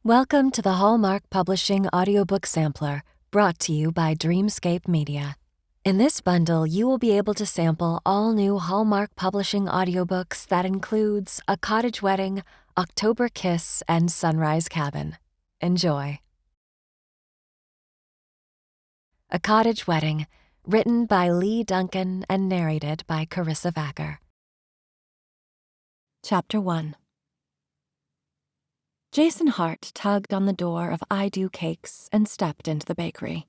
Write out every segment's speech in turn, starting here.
Welcome to the Hallmark Publishing audiobook sampler, brought to you by Dreamscape Media. In this bundle, you will be able to sample all new Hallmark Publishing audiobooks that includes A Cottage Wedding, October Kiss, and Sunrise Cabin. Enjoy. A Cottage Wedding, written by Lee Duncan and narrated by Carissa Vacker. Chapter 1. Jason Hart tugged on the door of I Do Cakes and stepped into the bakery.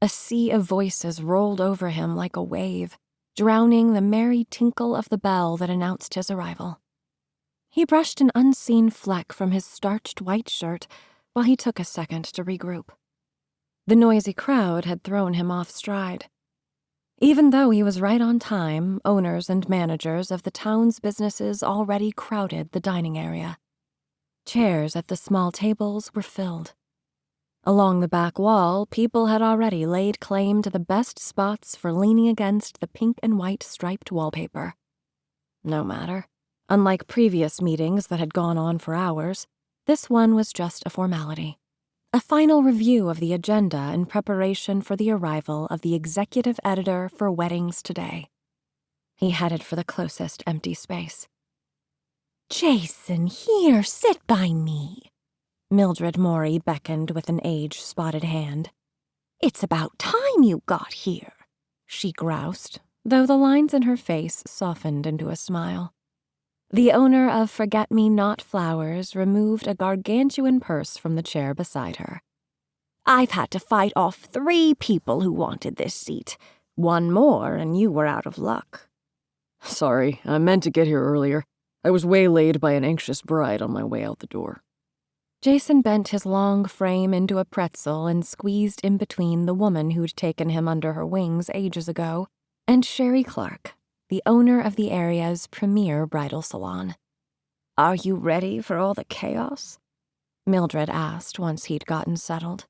A sea of voices rolled over him like a wave, drowning the merry tinkle of the bell that announced his arrival. He brushed an unseen fleck from his starched white shirt while he took a second to regroup. The noisy crowd had thrown him off stride. Even though he was right on time, owners and managers of the town's businesses already crowded the dining area. Chairs at the small tables were filled. Along the back wall, people had already laid claim to the best spots for leaning against the pink and white striped wallpaper. No matter. Unlike previous meetings that had gone on for hours, this one was just a formality. A final review of the agenda in preparation for the arrival of the executive editor for Weddings Today. He headed for the closest empty space. "Jason, here, sit by me." Mildred Morey beckoned with an age-spotted hand. "It's about time you got here," she groused, though the lines in her face softened into a smile. The owner of Forget-Me-Not Flowers removed a gargantuan purse from the chair beside her. "I've had to fight off 3 people who wanted this seat. One more and you were out of luck." "Sorry, I meant to get here earlier. I was waylaid by an anxious bride on my way out the door." Jason bent his long frame into a pretzel and squeezed in between the woman who'd taken him under her wings ages ago and Sherry Clark, the owner of the area's premier bridal salon. "Are you ready for all the chaos?" Mildred asked once he'd gotten settled.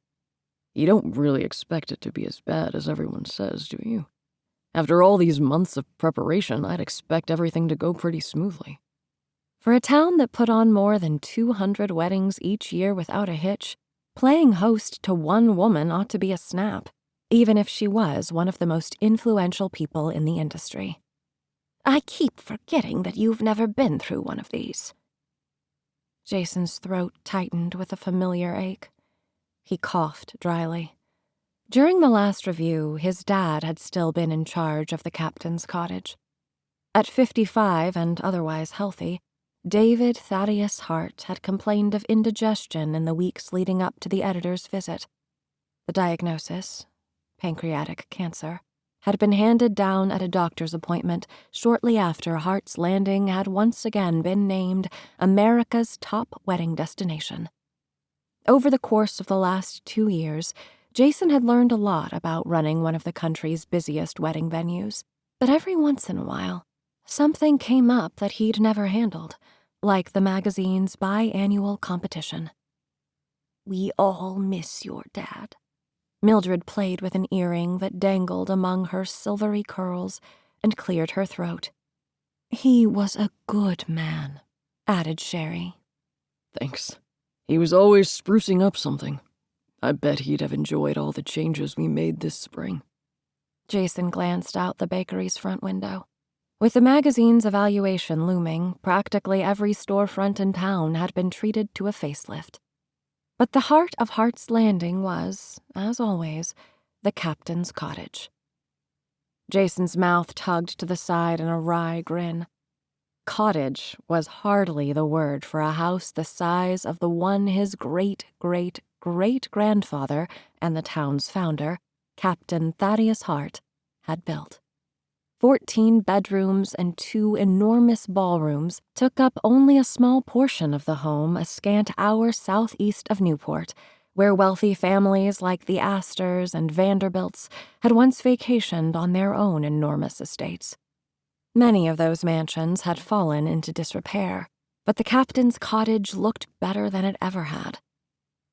"You don't really expect it to be as bad as everyone says, do you? After all these months of preparation, I'd expect everything to go pretty smoothly." For a town that put on more than 200 weddings each year without a hitch, playing host to one woman ought to be a snap, even if she was one of the most influential people in the industry. "I keep forgetting that you've never been through one of these." Jason's throat tightened with a familiar ache. He coughed dryly. During the last review, his dad had still been in charge of the captain's cottage. At 55 and otherwise healthy, David Thaddeus Hart had complained of indigestion in the weeks leading up to the editor's visit. The diagnosis, pancreatic cancer, had been handed down at a doctor's appointment shortly after Hart's Landing had once again been named America's top wedding destination. Over the course of the last 2 years, Jason had learned a lot about running one of the country's busiest wedding venues, but every once in a while, something came up that he'd never handled, like the magazine's biannual competition. "We all miss your dad." Mildred played with an earring that dangled among her silvery curls and cleared her throat. "He was a good man," added Sherry. "Thanks. He was always sprucing up something. I bet he'd have enjoyed all the changes we made this spring." Jason glanced out the bakery's front window. With the magazine's evaluation looming, practically every storefront in town had been treated to a facelift. But the heart of Hart's Landing was, as always, the captain's cottage. Jason's mouth tugged to the side in a wry grin. Cottage was hardly the word for a house the size of the one his great-great-great-grandfather and the town's founder, Captain Thaddeus Hart, had built. 14 bedrooms and 2 enormous ballrooms took up only a small portion of the home a scant hour southeast of Newport, where wealthy families like the Astors and Vanderbilts had once vacationed on their own enormous estates. Many of those mansions had fallen into disrepair, but the captain's cottage looked better than it ever had.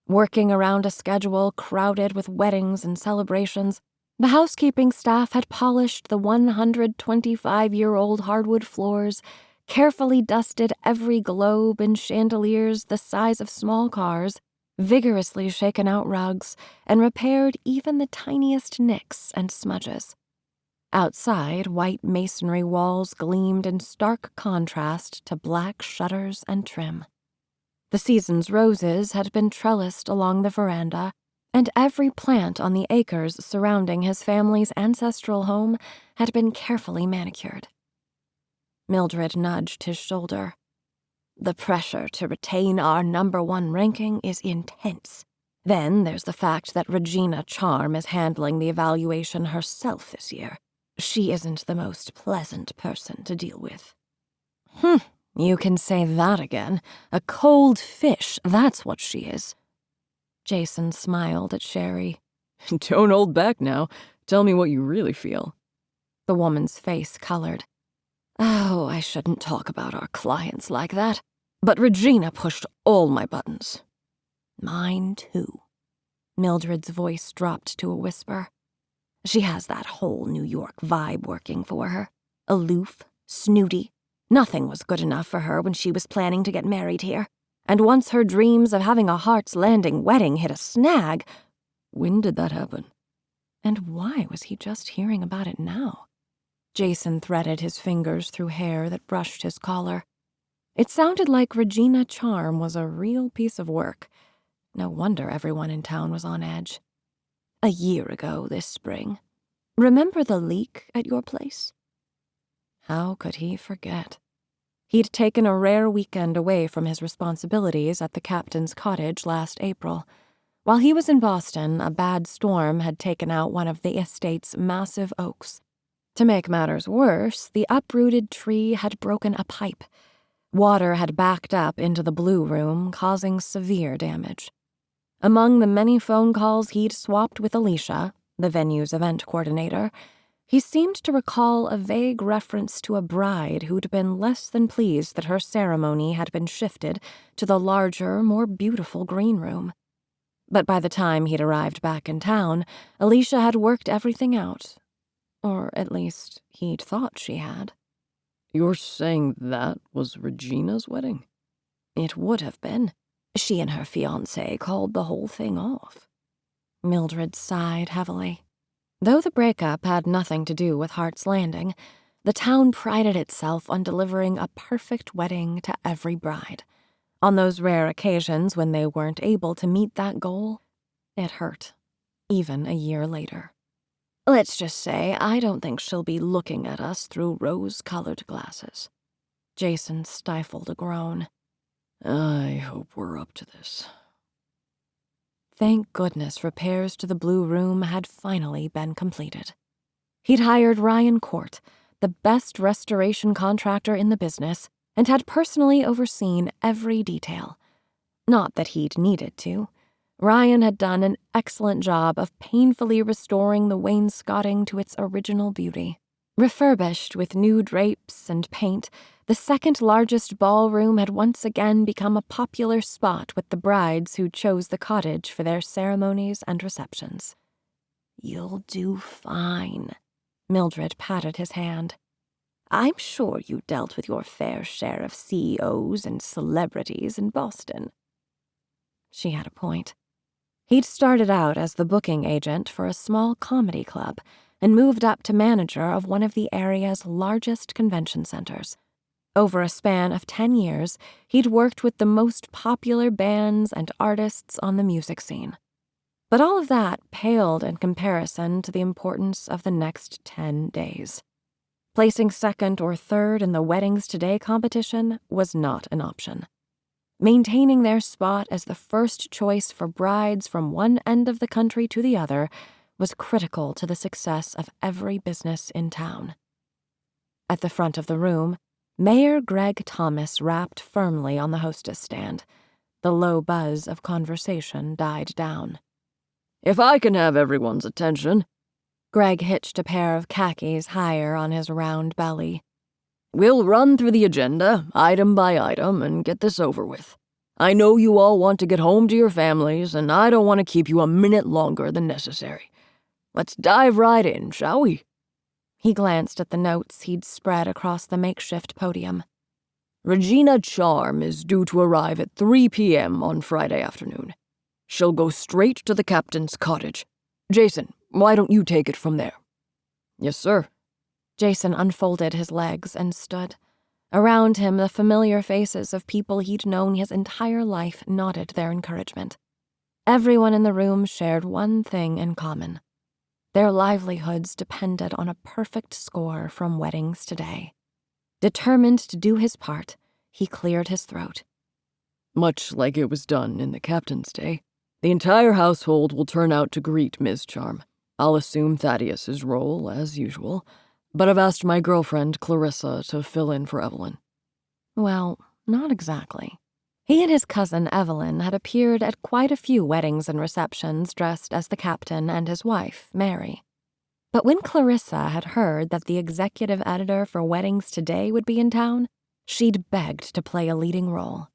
Working around a schedule crowded with weddings and celebrations, the housekeeping staff had polished the 125-year-old hardwood floors, carefully dusted every globe and chandeliers the size of small cars, vigorously shaken out rugs, and repaired even the tiniest nicks and smudges. Outside, white masonry walls gleamed in stark contrast to black shutters and trim. The season's roses had been trellised along the veranda, and every plant on the acres surrounding his family's ancestral home had been carefully manicured. Mildred nudged his shoulder. The pressure to retain our #1 ranking is intense. Then there's the fact that Regina Charm is handling the evaluation herself this year. She isn't the most pleasant person to deal with. You can say that again. A cold fish, that's what she is. Jason smiled at Sherry. Don't hold back now. Tell me what you really feel. The woman's face colored. Oh, I shouldn't talk about our clients like that. But Regina pushed all my buttons. Mine, too. Mildred's voice dropped to a whisper. She has that whole New York vibe working for her. Aloof, snooty. Nothing was good enough for her when she was planning to get married here. And once her dreams of having a Heart's Landing wedding hit a snag... When did that happen? And why was he just hearing about it now? Jason threaded his fingers through hair that brushed his collar. It sounded like Regina Charm was a real piece of work. No wonder everyone in town was on edge. A year ago this spring. Remember the leak at your place? How could he forget? He'd taken a rare weekend away from his responsibilities at the captain's cottage last April. While he was in Boston, a bad storm had taken out one of the estate's massive oaks. To make matters worse, the uprooted tree had broken a pipe. Water had backed up into the blue room, causing severe damage. Among the many phone calls he'd swapped with Alicia, the venue's event coordinator, he seemed to recall a vague reference to a bride who'd been less than pleased that her ceremony had been shifted to the larger, more beautiful green room. But by the time he'd arrived back in town, Alicia had worked everything out. Or at least he'd thought she had. You're saying that was Regina's wedding? It would have been. She and her fiancé called the whole thing off. Mildred sighed heavily. Though the breakup had nothing to do with Heart's Landing, the town prided itself on delivering a perfect wedding to every bride. On those rare occasions when they weren't able to meet that goal, it hurt, even a year later. Let's just say I don't think she'll be looking at us through rose-colored glasses. Jason stifled a groan. I hope we're up to this. Thank goodness repairs to the Blue Room had finally been completed. He'd hired Ryan Court, the best restoration contractor in the business, and had personally overseen every detail. Not that he'd needed to. Ryan had done an excellent job of painfully restoring the wainscoting to its original beauty. Refurbished with new drapes and paint, the second-largest ballroom had once again become a popular spot with the brides who chose the cottage for their ceremonies and receptions. "You'll do fine," Mildred patted his hand. "I'm sure you dealt with your fair share of CEOs and celebrities in Boston." She had a point. He'd started out as the booking agent for a small comedy club and moved up to manager of one of the area's largest convention centers. Over a span of 10 years, he'd worked with the most popular bands and artists on the music scene. But all of that paled in comparison to the importance of the next 10 days. Placing second or third in the Weddings Today competition was not an option. Maintaining their spot as the first choice for brides from one end of the country to the other was critical to the success of every business in town. At the front of the room, Mayor Greg Thomas rapped firmly on the hostess stand. The low buzz of conversation died down. If I can have everyone's attention. Greg hitched a pair of khakis higher on his round belly. We'll run through the agenda, item by item, and get this over with. I know you all want to get home to your families, and I don't want to keep you a minute longer than necessary. Let's dive right in, shall we? He glanced at the notes he'd spread across the makeshift podium. Regina Charm is due to arrive at 3 p.m. on Friday afternoon. She'll go straight to the captain's cottage. Jason, why don't you take it from there?" "Yes, sir." Jason unfolded his legs and stood. Around him, the familiar faces of people he'd known his entire life nodded their encouragement. Everyone in the room shared one thing in common. Their livelihoods depended on a perfect score from Weddings Today. Determined to do his part, he cleared his throat. "Much like it was done in the captain's day, the entire household will turn out to greet Ms. Charm. I'll assume Thaddeus's role, as usual, but I've asked my girlfriend, Clarissa, to fill in for Evelyn." Well, not exactly. He and his cousin Evelyn had appeared at quite a few weddings and receptions dressed as the captain and his wife, Mary. But when Clarissa had heard that the executive editor for Weddings Today would be in town, she'd begged to play a leading role.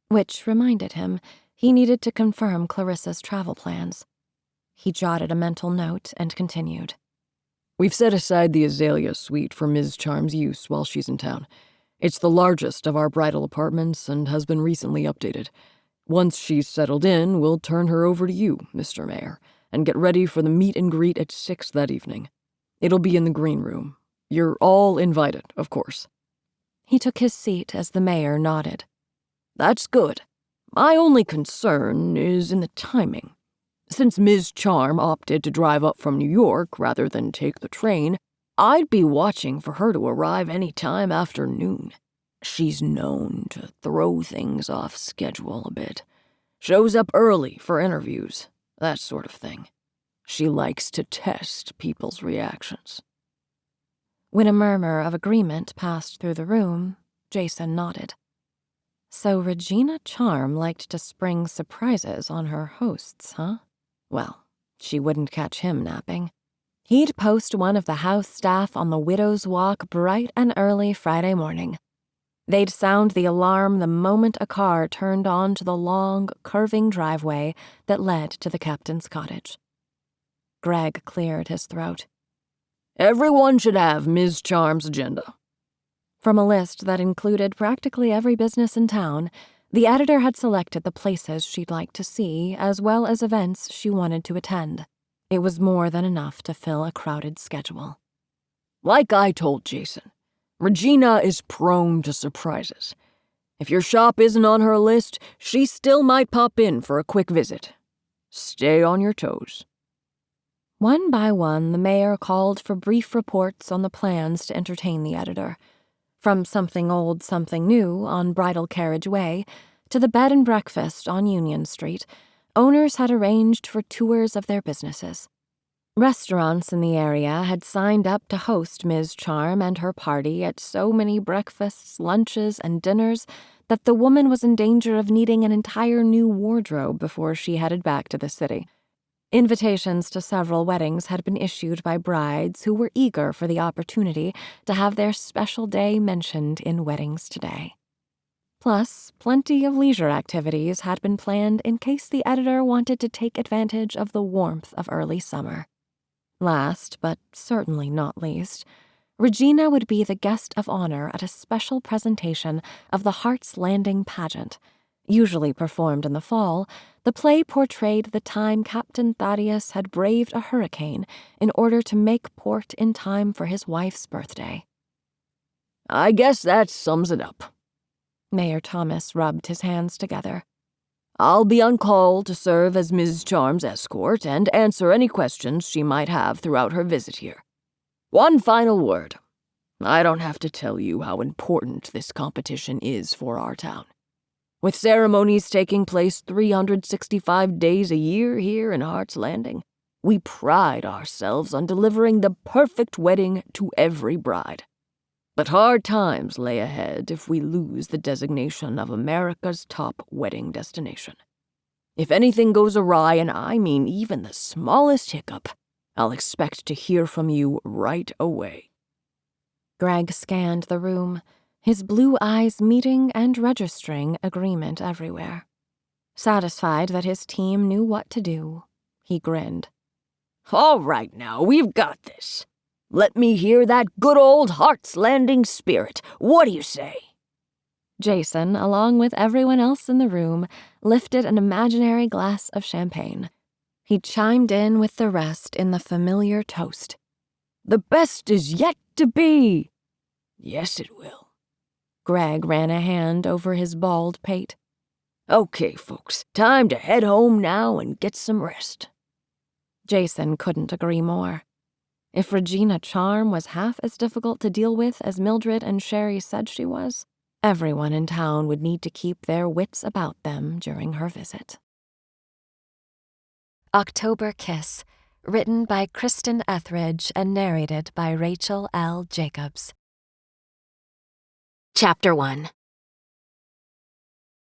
Which reminded him he needed to confirm Clarissa's travel plans. He jotted a mental note and continued. "We've set aside the Azalea suite for Ms. Charm's use while she's in town. It's the largest of our bridal apartments and has been recently updated. Once she's settled in, we'll turn her over to you, Mr. Mayor, and get ready for the meet and greet at 6 that evening. It'll be in the green room. You're all invited, of course." He took his seat as the mayor nodded. "That's good. My only concern is in the timing. Since Ms. Charm opted to drive up from New York rather than take the train, I'd be watching for her to arrive any time after noon. She's known to throw things off schedule a bit. Shows up early for interviews, that sort of thing. She likes to test people's reactions." When a murmur of agreement passed through the room, Jason nodded. So Regina Charm liked to spring surprises on her hosts, huh? Well, she wouldn't catch him napping. He'd post one of the house staff on the widow's walk bright and early Friday morning. They'd sound the alarm the moment a car turned onto the long, curving driveway that led to the captain's cottage. Greg cleared his throat. "Everyone should have Ms. Charm's agenda." From a list that included practically every business in town, the editor had selected the places she'd like to see, as well as events she wanted to attend. It was more than enough to fill a crowded schedule. "Like I told Jason, Regina is prone to surprises. If your shop isn't on her list, she still might pop in for a quick visit. Stay on your toes." One by one, the mayor called for brief reports on the plans to entertain the editor. From Something Old, Something New on Bridal Carriage Way to the bed and breakfast on Union Street, owners had arranged for tours of their businesses. Restaurants in the area had signed up to host Ms. Charm and her party at so many breakfasts, lunches, and dinners that the woman was in danger of needing an entire new wardrobe before she headed back to the city. Invitations to several weddings had been issued by brides who were eager for the opportunity to have their special day mentioned in Weddings Today. Plus, plenty of leisure activities had been planned in case the editor wanted to take advantage of the warmth of early summer. Last, but certainly not least, Regina would be the guest of honor at a special presentation of the Heart's Landing pageant. Usually performed in the fall, the play portrayed the time Captain Thaddeus had braved a hurricane in order to make port in time for his wife's birthday. "I guess that sums it up." Mayor Thomas rubbed his hands together. "I'll be on call to serve as Ms. Charm's escort and answer any questions she might have throughout her visit here. One final word. I don't have to tell you how important this competition is for our town. With ceremonies taking place 365 days a year here in Heart's Landing, we pride ourselves on delivering the perfect wedding to every bride. But hard times lay ahead if we lose the designation of America's top wedding destination. If anything goes awry, and I mean even the smallest hiccup, I'll expect to hear from you right away." Greg scanned the room, his blue eyes meeting and registering agreement everywhere. Satisfied that his team knew what to do, he grinned. "All right now, we've got this. Let me hear that good old Heart's Landing spirit. What do you say?" Jason, along with everyone else in the room, lifted an imaginary glass of champagne. He chimed in with the rest in the familiar toast. The best is yet to be. Yes, it will. Greg ran a hand over his bald pate. Okay, folks, time to head home now and get some rest. Jason couldn't agree more. If Regina Charm was half as difficult to deal with as Mildred and Sherry said she was, everyone in town would need to keep their wits about them during her visit. October Kiss, written by Kristen Etheridge and narrated by Rachel L. Jacobs. Chapter 1.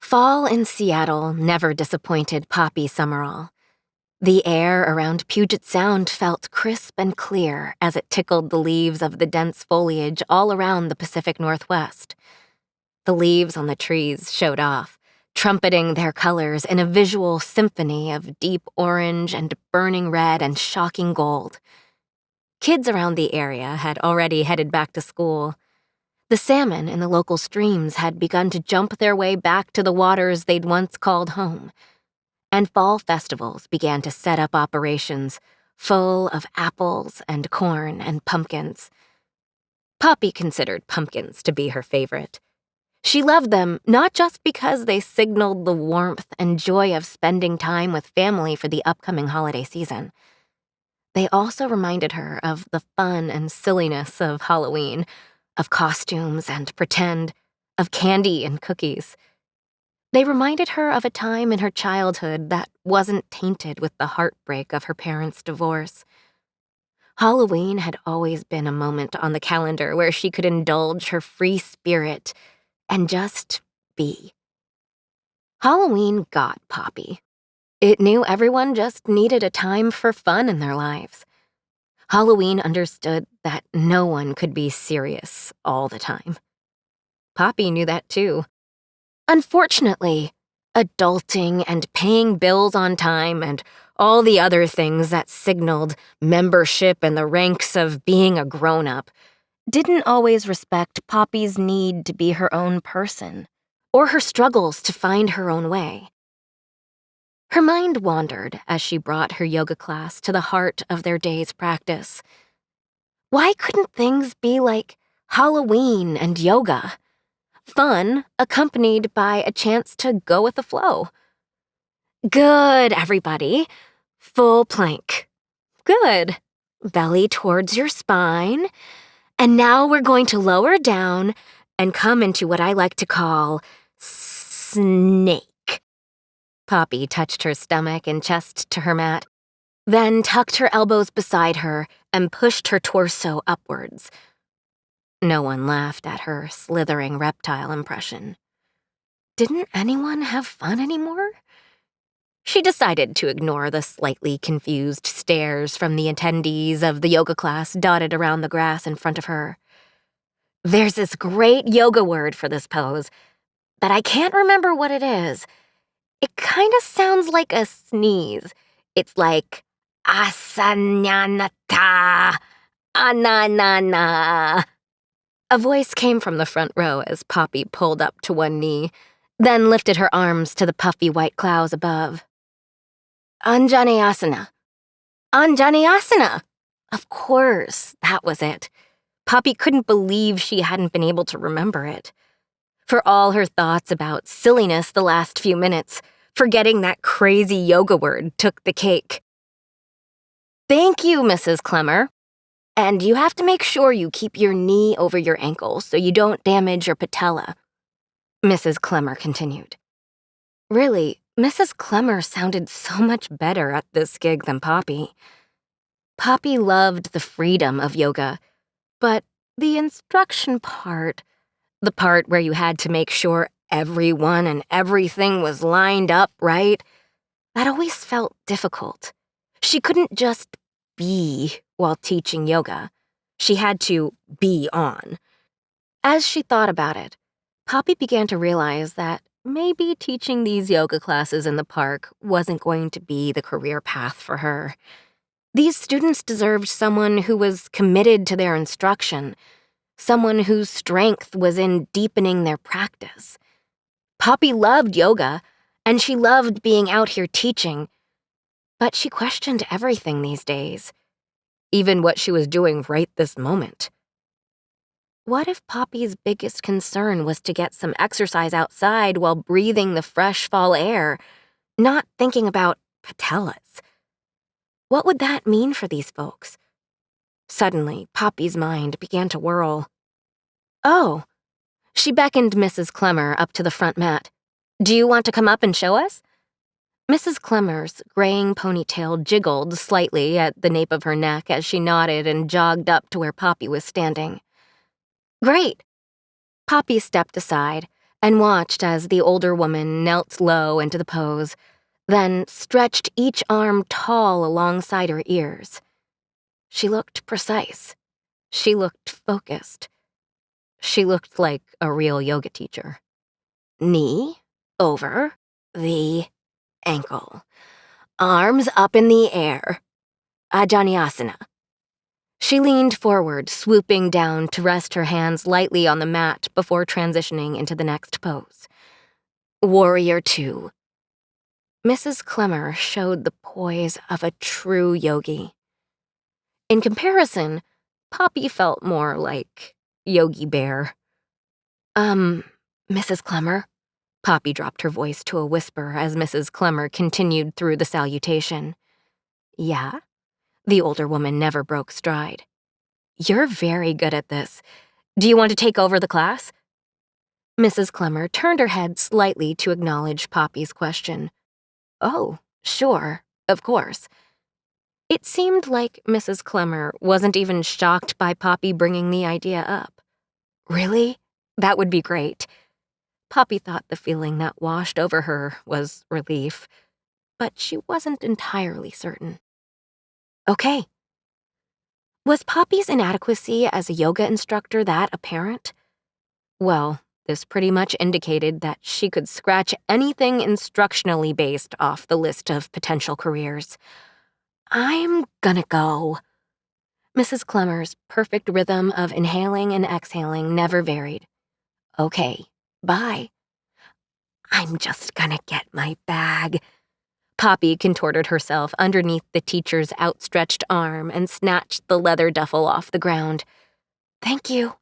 Fall in Seattle never disappointed Poppy Summerall. The air around Puget Sound felt crisp and clear as it tickled the leaves of the dense foliage all around the Pacific Northwest. The leaves on the trees showed off, trumpeting their colors in a visual symphony of deep orange and burning red and shocking gold. Kids around the area had already headed back to school. The salmon in the local streams had begun to jump their way back to the waters they'd once called home. And fall festivals began to set up operations, full of apples and corn and pumpkins. Poppy considered pumpkins to be her favorite. She loved them not just because they signaled the warmth and joy of spending time with family for the upcoming holiday season. They also reminded her of the fun and silliness of Halloween, of costumes and pretend, of candy and cookies. They reminded her of a time in her childhood that wasn't tainted with the heartbreak of her parents' divorce. Halloween had always been a moment on the calendar where she could indulge her free spirit and just be. Halloween got Poppy. It knew everyone just needed a time for fun in their lives. Halloween understood that no one could be serious all the time. Poppy knew that too. Unfortunately, adulting and paying bills on time and all the other things that signaled membership in the ranks of being a grown-up didn't always respect Poppy's need to be her own person or her struggles to find her own way. Her mind wandered as she brought her yoga class to the heart of their day's practice. Why couldn't things be like Halloween and yoga? Fun, accompanied by a chance to go with the flow. Good, everybody. Full plank. Good. Belly towards your spine. And now we're going to lower down and come into what I like to call snake. Poppy touched her stomach and chest to her mat, then tucked her elbows beside her and pushed her torso upwards. No one laughed at her slithering reptile impression. Didn't anyone have fun anymore? She decided to ignore the slightly confused stares from the attendees of the yoga class dotted around the grass in front of her. There's this great yoga word for this pose, but I can't remember what it is. It kind of sounds like a sneeze. It's like asanyanata, ananana. A voice came from the front row as Poppy pulled up to one knee, then lifted her arms to the puffy white clouds above. Anjaneyasana. Anjaneyasana! Of course, that was it. Poppy couldn't believe she hadn't been able to remember it. For all her thoughts about silliness the last few minutes, forgetting that crazy yoga word took the cake. Thank you, Mrs. Clemmer. And you have to make sure you keep your knee over your ankle so you don't damage your patella, Mrs. Clemmer continued. Really, Mrs. Clemmer sounded so much better at this gig than Poppy. Poppy loved the freedom of yoga, but the instruction part, the part where you had to make sure everyone and everything was lined up right, that always felt difficult. She couldn't just be while teaching yoga. She had to be on. As she thought about it, Poppy began to realize that maybe teaching these yoga classes in the park wasn't going to be the career path for her. These students deserved someone who was committed to their instruction, someone whose strength was in deepening their practice. Poppy loved yoga, and she loved being out here teaching, but she questioned everything these days, even what she was doing right this moment. What if Poppy's biggest concern was to get some exercise outside while breathing the fresh fall air, not thinking about patellas? What would that mean for these folks? Suddenly, Poppy's mind began to whirl. Oh, she beckoned Mrs. Clemmer up to the front mat. Do you want to come up and show us? Mrs. Clemmer's graying ponytail jiggled slightly at the nape of her neck as she nodded and jogged up to where Poppy was standing. Great. Poppy stepped aside and watched as the older woman knelt low into the pose, then stretched each arm tall alongside her ears. She looked precise. She looked focused. She looked like a real yoga teacher. Knee over the ankle. Arms up in the air. Ajaniyasana. She leaned forward, swooping down to rest her hands lightly on the mat before transitioning into the next pose. Warrior 2. Mrs. Clemmer showed the poise of a true yogi. In comparison, Poppy felt more like Yogi Bear. Mrs. Clemmer? Poppy dropped her voice to a whisper as Mrs. Clemmer continued through the salutation. Yeah? The older woman never broke stride. You're very good at this. Do you want to take over the class? Mrs. Clemmer turned her head slightly to acknowledge Poppy's question. Oh, sure, of course. It seemed like Mrs. Clemmer wasn't even shocked by Poppy bringing the idea up. Really? That would be great. Poppy thought the feeling that washed over her was relief, but she wasn't entirely certain. Okay. Was Poppy's inadequacy as a yoga instructor that apparent? Well, this pretty much indicated that she could scratch anything instructionally based off the list of potential careers. I'm gonna go. Mrs. Clemmer's perfect rhythm of inhaling and exhaling never varied. Okay, bye. I'm just gonna get my bag. Poppy contorted herself underneath the teacher's outstretched arm and snatched the leather duffel off the ground. Thank you.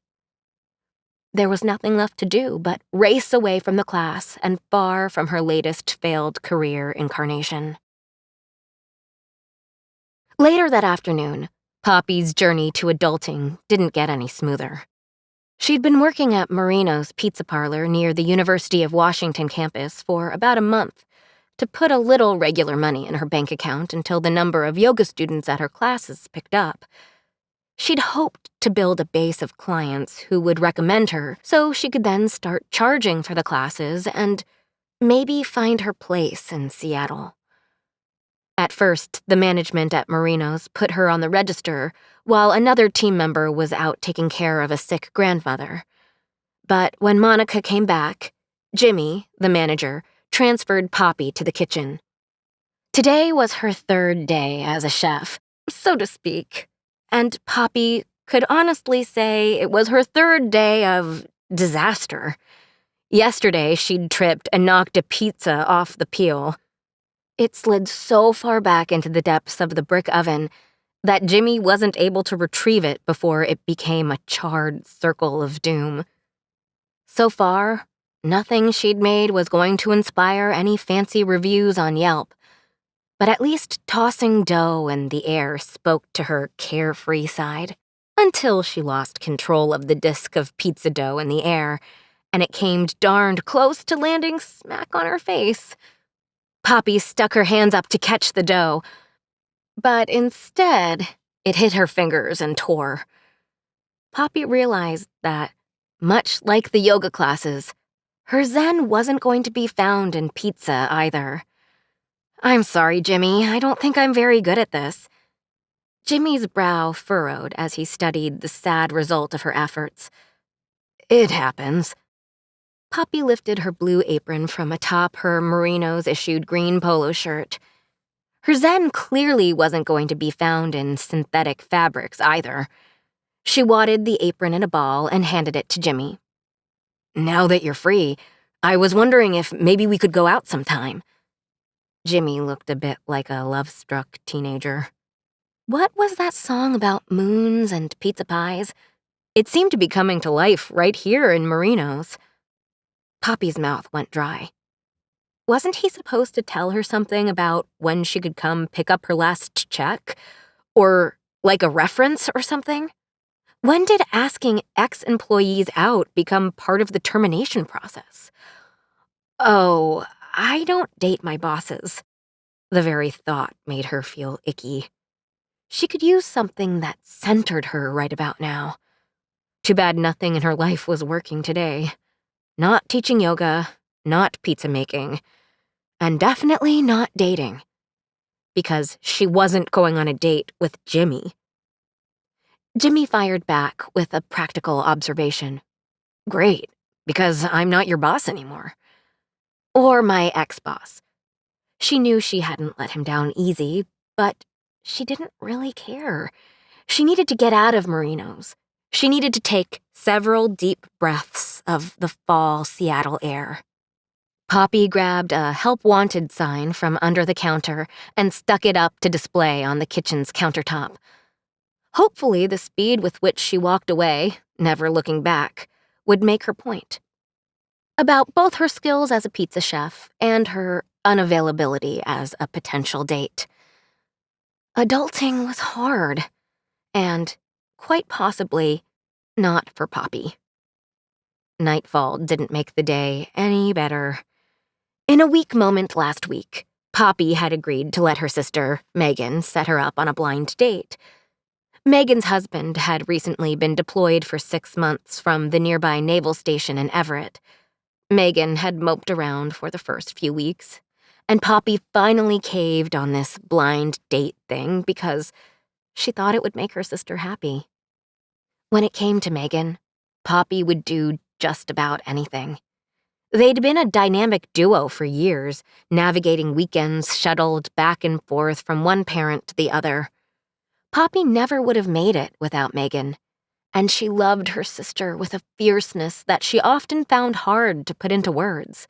There was nothing left to do but race away from the class and far from her latest failed career incarnation. Later that afternoon, Poppy's journey to adulting didn't get any smoother. She'd been working at Marino's Pizza Parlor near the University of Washington campus for about a month to put a little regular money in her bank account until the number of yoga students at her classes picked up. She'd hoped to build a base of clients who would recommend her so she could then start charging for the classes and maybe find her place in Seattle. At first, the management at Marino's put her on the register while another team member was out taking care of a sick grandmother. But when Monica came back, Jimmy, the manager, transferred Poppy to the kitchen. Today was her third day as a chef, so to speak, and Poppy could honestly say it was her third day of disaster. Yesterday, she'd tripped and knocked a pizza off the peel. It slid so far back into the depths of the brick oven that Jimmy wasn't able to retrieve it before it became a charred circle of doom. So far, nothing she'd made was going to inspire any fancy reviews on Yelp, but at least tossing dough in the air spoke to her carefree side, until she lost control of the disc of pizza dough in the air, and it came darned close to landing smack on her face. Poppy stuck her hands up to catch the dough, but instead, it hit her fingers and tore. Poppy realized that, much like the yoga classes, her zen wasn't going to be found in pizza either. I'm sorry, Jimmy, I don't think I'm very good at this. Jimmy's brow furrowed as he studied the sad result of her efforts. It happens. Poppy lifted her blue apron from atop her Merino's issued green polo shirt. Her zen clearly wasn't going to be found in synthetic fabrics either. She wadded the apron in a ball and handed it to Jimmy. "Now that you're free, I was wondering if maybe we could go out sometime." Jimmy looked a bit like a love-struck teenager. What was that song about moons and pizza pies? It seemed to be coming to life right here in Marino's. Poppy's mouth went dry. Wasn't he supposed to tell her something about when she could come pick up her last check? Or like a reference or something? When did asking ex-employees out become part of the termination process? Oh, I don't date my bosses. The very thought made her feel icky. She could use something that centered her right about now. Too bad nothing in her life was working today. Not teaching yoga, not pizza making, and definitely not dating. Because she wasn't going on a date with Jimmy. Jimmy fired back with a practical observation. Great, because I'm not your boss anymore. Or my ex-boss. She knew she hadn't let him down easy, but she didn't really care. She needed to get out of Marino's. She needed to take several deep breaths of the fall Seattle air. Poppy grabbed a help wanted sign from under the counter and stuck it up to display on the kitchen's countertop. Hopefully, the speed with which she walked away, never looking back, would make her point. About both her skills as a pizza chef and her unavailability as a potential date. Adulting was hard, and, quite possibly, not for Poppy. Nightfall didn't make the day any better. In a weak moment last week, Poppy had agreed to let her sister, Megan, set her up on a blind date. Megan's husband had recently been deployed for 6 months from the nearby naval station in Everett. Megan had moped around for the first few weeks, and Poppy finally caved on this blind date thing because she thought it would make her sister happy. When it came to Megan, Poppy would do just about anything. They'd been a dynamic duo for years, navigating weekends shuttled back and forth from one parent to the other. Poppy never would have made it without Megan, and she loved her sister with a fierceness that she often found hard to put into words.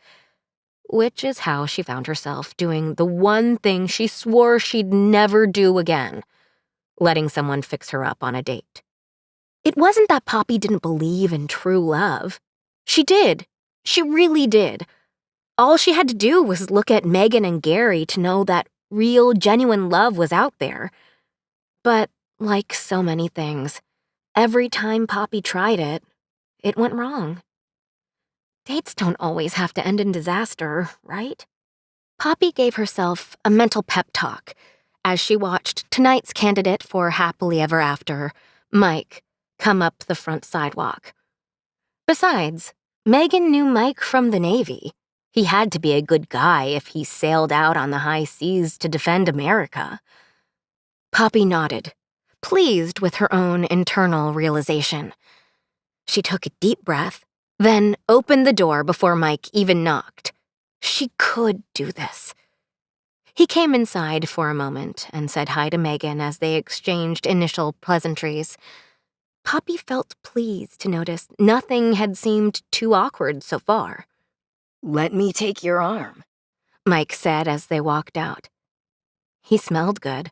Which is how she found herself doing the one thing she swore she'd never do again, letting someone fix her up on a date. It wasn't that Poppy didn't believe in true love. She did. She really did. All she had to do was look at Megan and Gary to know that real, genuine love was out there. But, like so many things, every time Poppy tried it, it went wrong. Dates don't always have to end in disaster, right? Poppy gave herself a mental pep talk as she watched tonight's candidate for Happily Ever After, Mike, come up the front sidewalk. Besides, Megan knew Mike from the Navy. He had to be a good guy if he sailed out on the high seas to defend America. Poppy nodded, pleased with her own internal realization. She took a deep breath, then opened the door before Mike even knocked. She could do this. He came inside for a moment and said hi to Megan as they exchanged initial pleasantries. Poppy felt pleased to notice nothing had seemed too awkward so far. "Let me take your arm," Mike said as they walked out. He smelled good.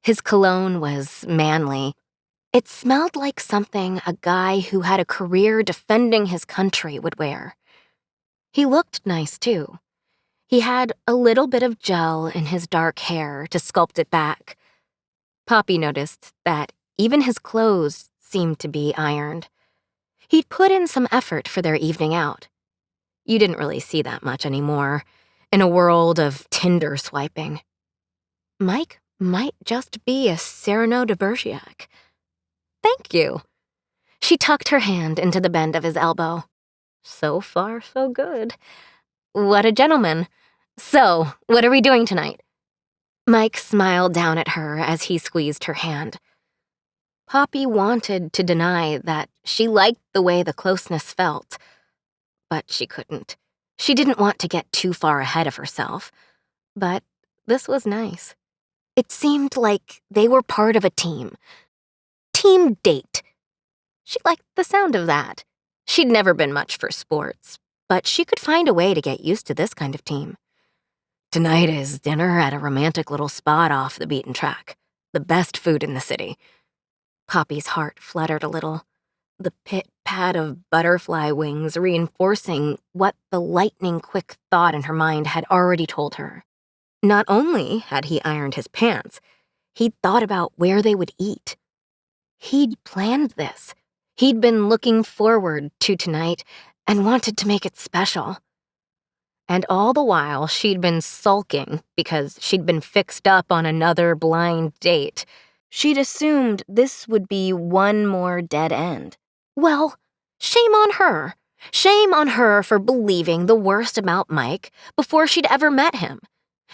His cologne was manly. It smelled like something a guy who had a career defending his country would wear. He looked nice, too. He had a little bit of gel in his dark hair to sculpt it back. Poppy noticed that even his clothes seemed to be ironed. He'd put in some effort for their evening out. You didn't really see that much anymore, in a world of Tinder swiping. Mike might just be a Cyrano de Bergerac. Thank you. She tucked her hand into the bend of his elbow. So far, so good. What a gentleman. So, what are we doing tonight? Mike smiled down at her as he squeezed her hand. Poppy wanted to deny that she liked the way the closeness felt, but she couldn't. She didn't want to get too far ahead of herself, but this was nice. It seemed like they were part of a team. Team date. She liked the sound of that. She'd never been much for sports, but she could find a way to get used to this kind of team. Tonight is dinner at a romantic little spot off the beaten track. The best food in the city. Poppy's heart fluttered a little, the pit-pat of butterfly wings reinforcing what the lightning-quick thought in her mind had already told her. Not only had he ironed his pants, he'd thought about where they would eat. He'd planned this. He'd been looking forward to tonight and wanted to make it special. And all the while, she'd been sulking because she'd been fixed up on another blind date. She'd assumed this would be one more dead end. Well, shame on her. Shame on her for believing the worst about Mike before she'd ever met him.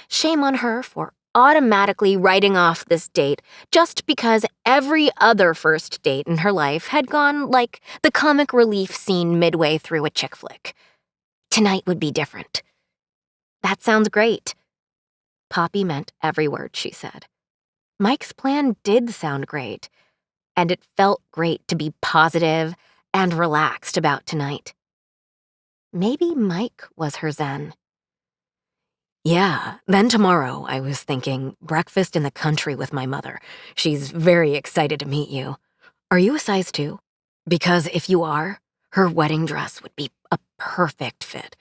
Shame on her for automatically writing off this date just because every other first date in her life had gone like the comic relief scene midway through a chick flick. Tonight would be different. That sounds great. Poppy meant every word she said. Mike's plan did sound great, and it felt great to be positive and relaxed about tonight. Maybe Mike was her zen. Yeah, then tomorrow, I was thinking, breakfast in the country with my mother. She's very excited to meet you. Are you a size 2? Because if you are, her wedding dress would be a perfect fit.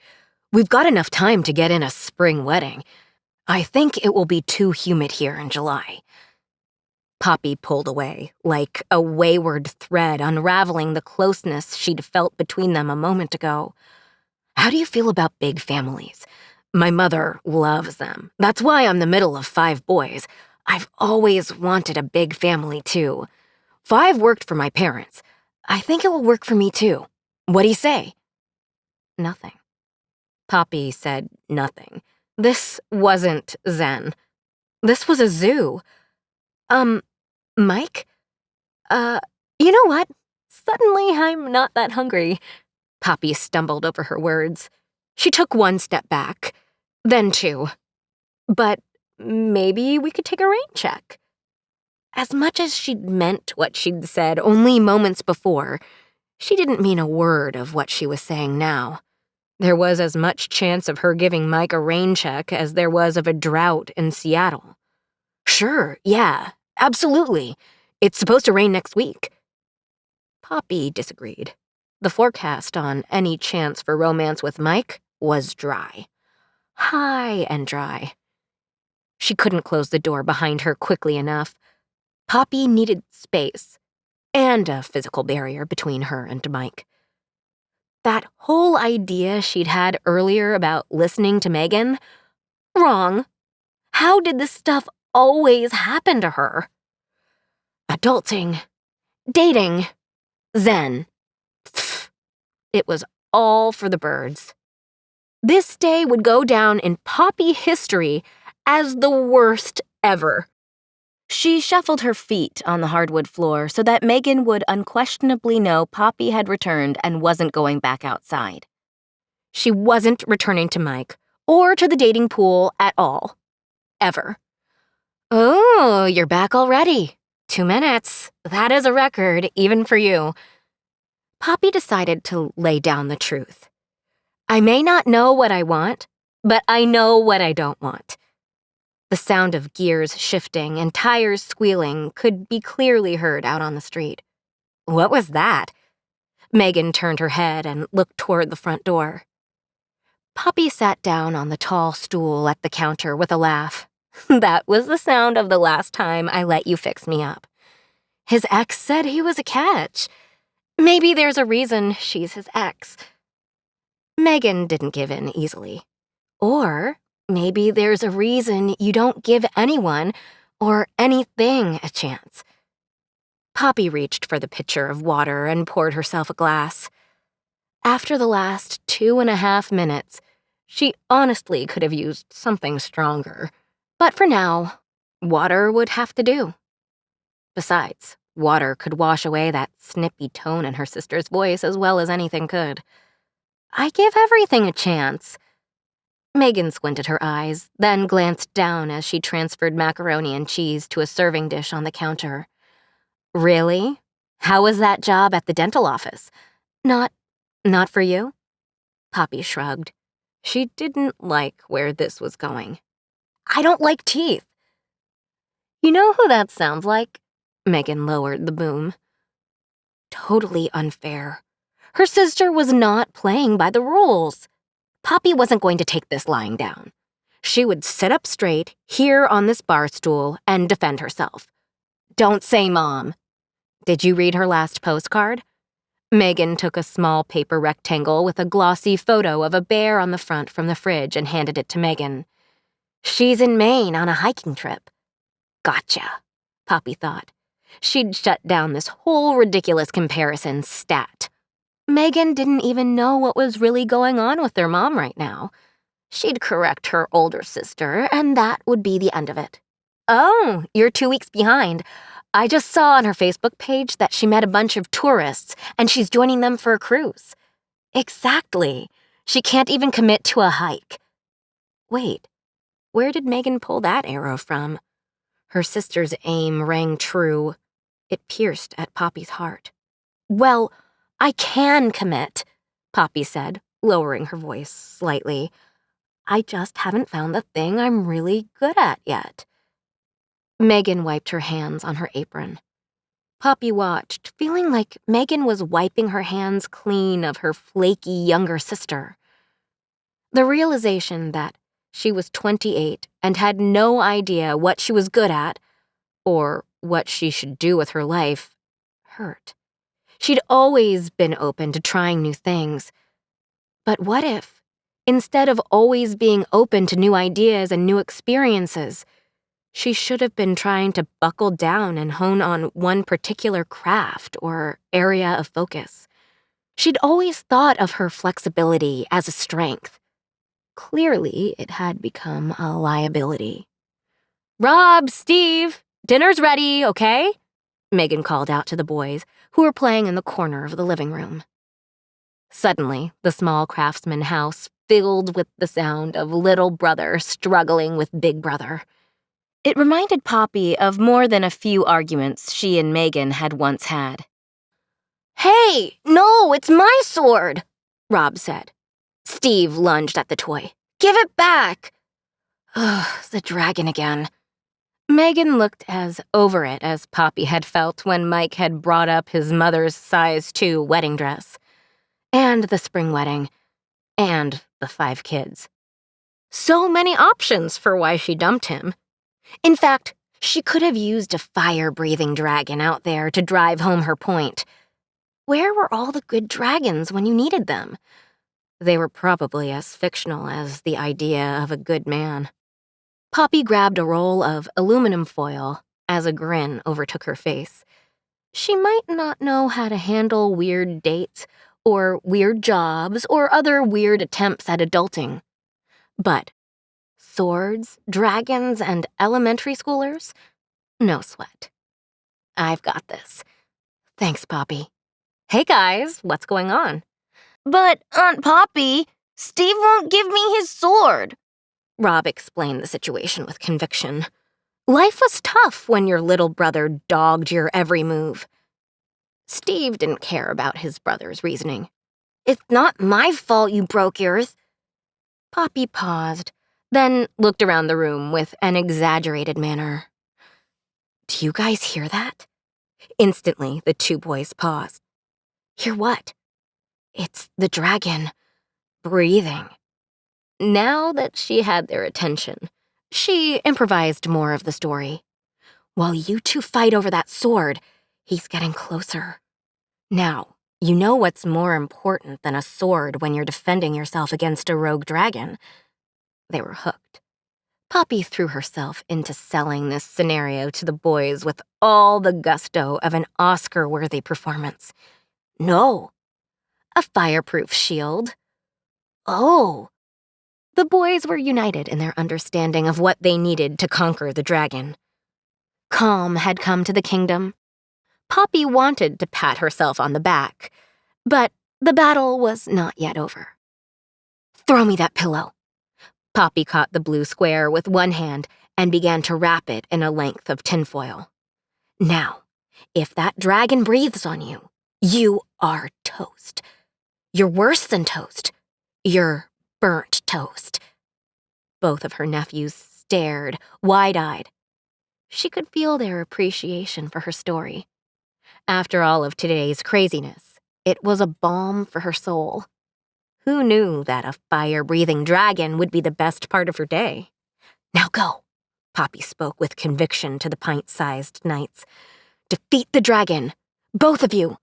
We've got enough time to get in a spring wedding. I think it will be too humid here in July. Poppy pulled away, like a wayward thread unraveling the closeness she'd felt between them a moment ago. How do you feel about big families? My mother loves them. That's why I'm the middle of 5 boys. I've always wanted a big family, too. 5 worked for my parents. I think it will work for me, too. What do you say? Nothing. Poppy said nothing. This wasn't zen. This was a zoo. Mike? You know what? Suddenly I'm not that hungry. Poppy stumbled over her words. She took 1 step back, then 2. But maybe we could take a rain check. As much as she'd meant what she'd said only moments before, she didn't mean a word of what she was saying now. There was as much chance of her giving Mike a rain check as there was of a drought in Seattle. Sure, yeah, absolutely. It's supposed to rain next week. Poppy disagreed. The forecast on any chance for romance with Mike was dry. High and dry. She couldn't close the door behind her quickly enough. Poppy needed space and a physical barrier between her and Mike. That whole idea she'd had earlier about listening to Megan? Wrong. How did this stuff always happen to her? Adulting. Dating. Zen. Pfft. It was all for the birds. This day would go down in Poppy history as the worst ever. She shuffled her feet on the hardwood floor so that Megan would unquestionably know Poppy had returned and wasn't going back outside. She wasn't returning to Mike or to the dating pool at all. Ever. Oh, you're back already. 2 minutes. That is a record, even for you. Poppy decided to lay down the truth. I may not know what I want, but I know what I don't want. The sound of gears shifting and tires squealing could be clearly heard out on the street. What was that? Megan turned her head and looked toward the front door. Poppy sat down on the tall stool at the counter with a laugh. That was the sound of the last time I let you fix me up. His ex said he was a catch. Maybe there's a reason she's his ex. Megan didn't give in easily. Or maybe there's a reason you don't give anyone or anything a chance. Poppy reached for the pitcher of water and poured herself a glass. After the last 2.5 minutes, she honestly could have used something stronger. But for now, water would have to do. Besides, water could wash away that snippy tone in her sister's voice as well as anything could. I give everything a chance. Megan squinted her eyes, then glanced down as she transferred macaroni and cheese to a serving dish on the counter. Really? How was that job at the dental office? Not for you? Poppy shrugged. She didn't like where this was going. I don't like teeth. You know who that sounds like? Megan lowered the boom. Totally unfair. Her sister was not playing by the rules. Poppy wasn't going to take this lying down. She would sit up straight, here on this bar stool, and defend herself. Don't say Mom. Did you read her last postcard? Megan took a small paper rectangle with a glossy photo of a bear on the front from the fridge and handed it to Megan. She's in Maine on a hiking trip. Gotcha, Poppy thought. She'd shut down this whole ridiculous comparison stat. Megan didn't even know what was really going on with their mom right now. She'd correct her older sister, and that would be the end of it. Oh, you're 2 weeks behind. I just saw on her Facebook page that she met a bunch of tourists, and she's joining them for a cruise. Exactly. She can't even commit to a hike. Wait, where did Megan pull that arrow from? Her sister's aim rang true. It pierced at Poppy's heart. Well, I can commit, Poppy said, lowering her voice slightly. I just haven't found the thing I'm really good at yet. Megan wiped her hands on her apron. Poppy watched, feeling like Megan was wiping her hands clean of her flaky younger sister. The realization that she was 28 and had no idea what she was good at, or what she should do with her life, hurt. She'd always been open to trying new things. But what if, instead of always being open to new ideas and new experiences, she should have been trying to buckle down and hone on one particular craft or area of focus? She'd always thought of her flexibility as a strength. Clearly, it had become a liability. Rob, Steve, dinner's ready, okay? Megan called out to the boys, who were playing in the corner of the living room. Suddenly, the small craftsman house filled with the sound of little brother struggling with big brother. It reminded Poppy of more than a few arguments she and Megan had once had. Hey, no, it's my sword, Rob said. Steve lunged at the toy. Give it back! Ugh, the dragon again. Megan looked as over it as Poppy had felt when Mike had brought up his mother's size 2 wedding dress. And the spring wedding. And the 5 kids. So many options for why she dumped him. In fact, she could have used a fire-breathing dragon out there to drive home her point. Where were all the good dragons when you needed them? They were probably as fictional as the idea of a good man. Poppy grabbed a roll of aluminum foil as a grin overtook her face. She might not know how to handle weird dates or weird jobs or other weird attempts at adulting. But swords, dragons, and elementary schoolers? No sweat. I've got this. Thanks, Poppy. Hey guys, what's going on? But, Aunt Poppy, Steve won't give me his sword. Rob explained the situation with conviction. Life was tough when your little brother dogged your every move. Steve didn't care about his brother's reasoning. It's not my fault you broke yours. Poppy paused, then looked around the room with an exaggerated manner. Do you guys hear that? Instantly, the 2 boys paused. Hear what? It's the dragon, breathing. Now that she had their attention, she improvised more of the story. While you 2 fight over that sword, he's getting closer. Now, you know what's more important than a sword when you're defending yourself against a rogue dragon. They were hooked. Poppy threw herself into selling this scenario to the boys with all the gusto of an Oscar-worthy performance. No. A fireproof shield. Oh. The boys were united in their understanding of what they needed to conquer the dragon. Calm had come to the kingdom. Poppy wanted to pat herself on the back, but the battle was not yet over. Throw me that pillow. Poppy caught the blue square with one hand and began to wrap it in a length of tinfoil. Now, If that dragon breathes on you, you are toast. You're worse than toast. You're burnt toast." Both of her nephews stared, wide-eyed. She could feel their appreciation for her story. After all of today's craziness, it was a balm for her soul. Who knew that a fire-breathing dragon would be the best part of her day? "Now go," Poppy spoke with conviction to the pint-sized knights. "Defeat the dragon, both of you."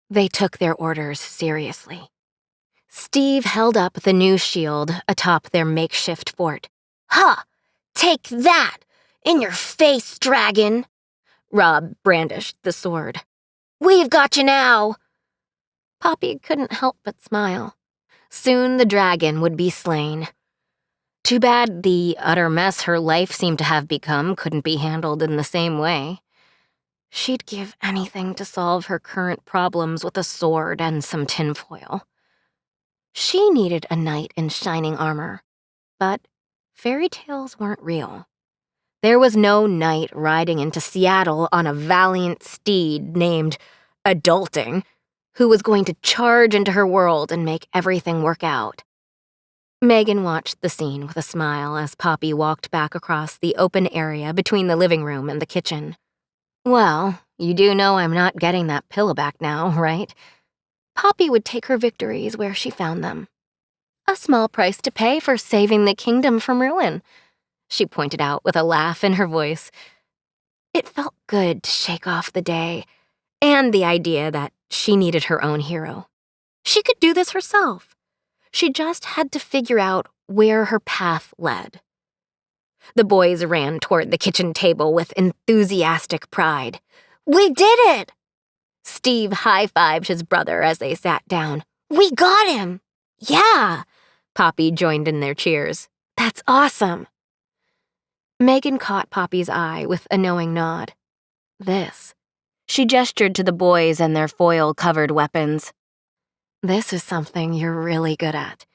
They took their orders seriously. Steve held up the new shield atop their makeshift fort. "Ha! Take that! In your face, dragon!" Rob brandished the sword. "We've got you now!" Poppy couldn't help but smile. Soon the dragon would be slain. Too bad the utter mess her life seemed to have become couldn't be handled in the same way. She'd give anything to solve her current problems with a sword and some tinfoil. She needed a knight in shining armor, but fairy tales weren't real. There was no knight riding into Seattle on a valiant steed named Adulting who was going to charge into her world and make everything work out. Megan watched the scene with a smile as Poppy walked back across the open area between the living room and the kitchen. "Well, you do know I'm not getting that pillow back now, right?" Poppy would take her victories where she found them. "A small price to pay for saving the kingdom from ruin," she pointed out with a laugh in her voice. It felt good to shake off the day and the idea that she needed her own hero. She could do this herself. She just had to figure out where her path led. The boys ran toward the kitchen table with enthusiastic pride. "We did it!" Steve high-fived his brother as they sat down. "We got him!" "Yeah!" Poppy joined in their cheers. "That's awesome!" Megan caught Poppy's eye with a knowing nod. "This." She gestured to the boys and their foil-covered weapons. "This is something you're really good at."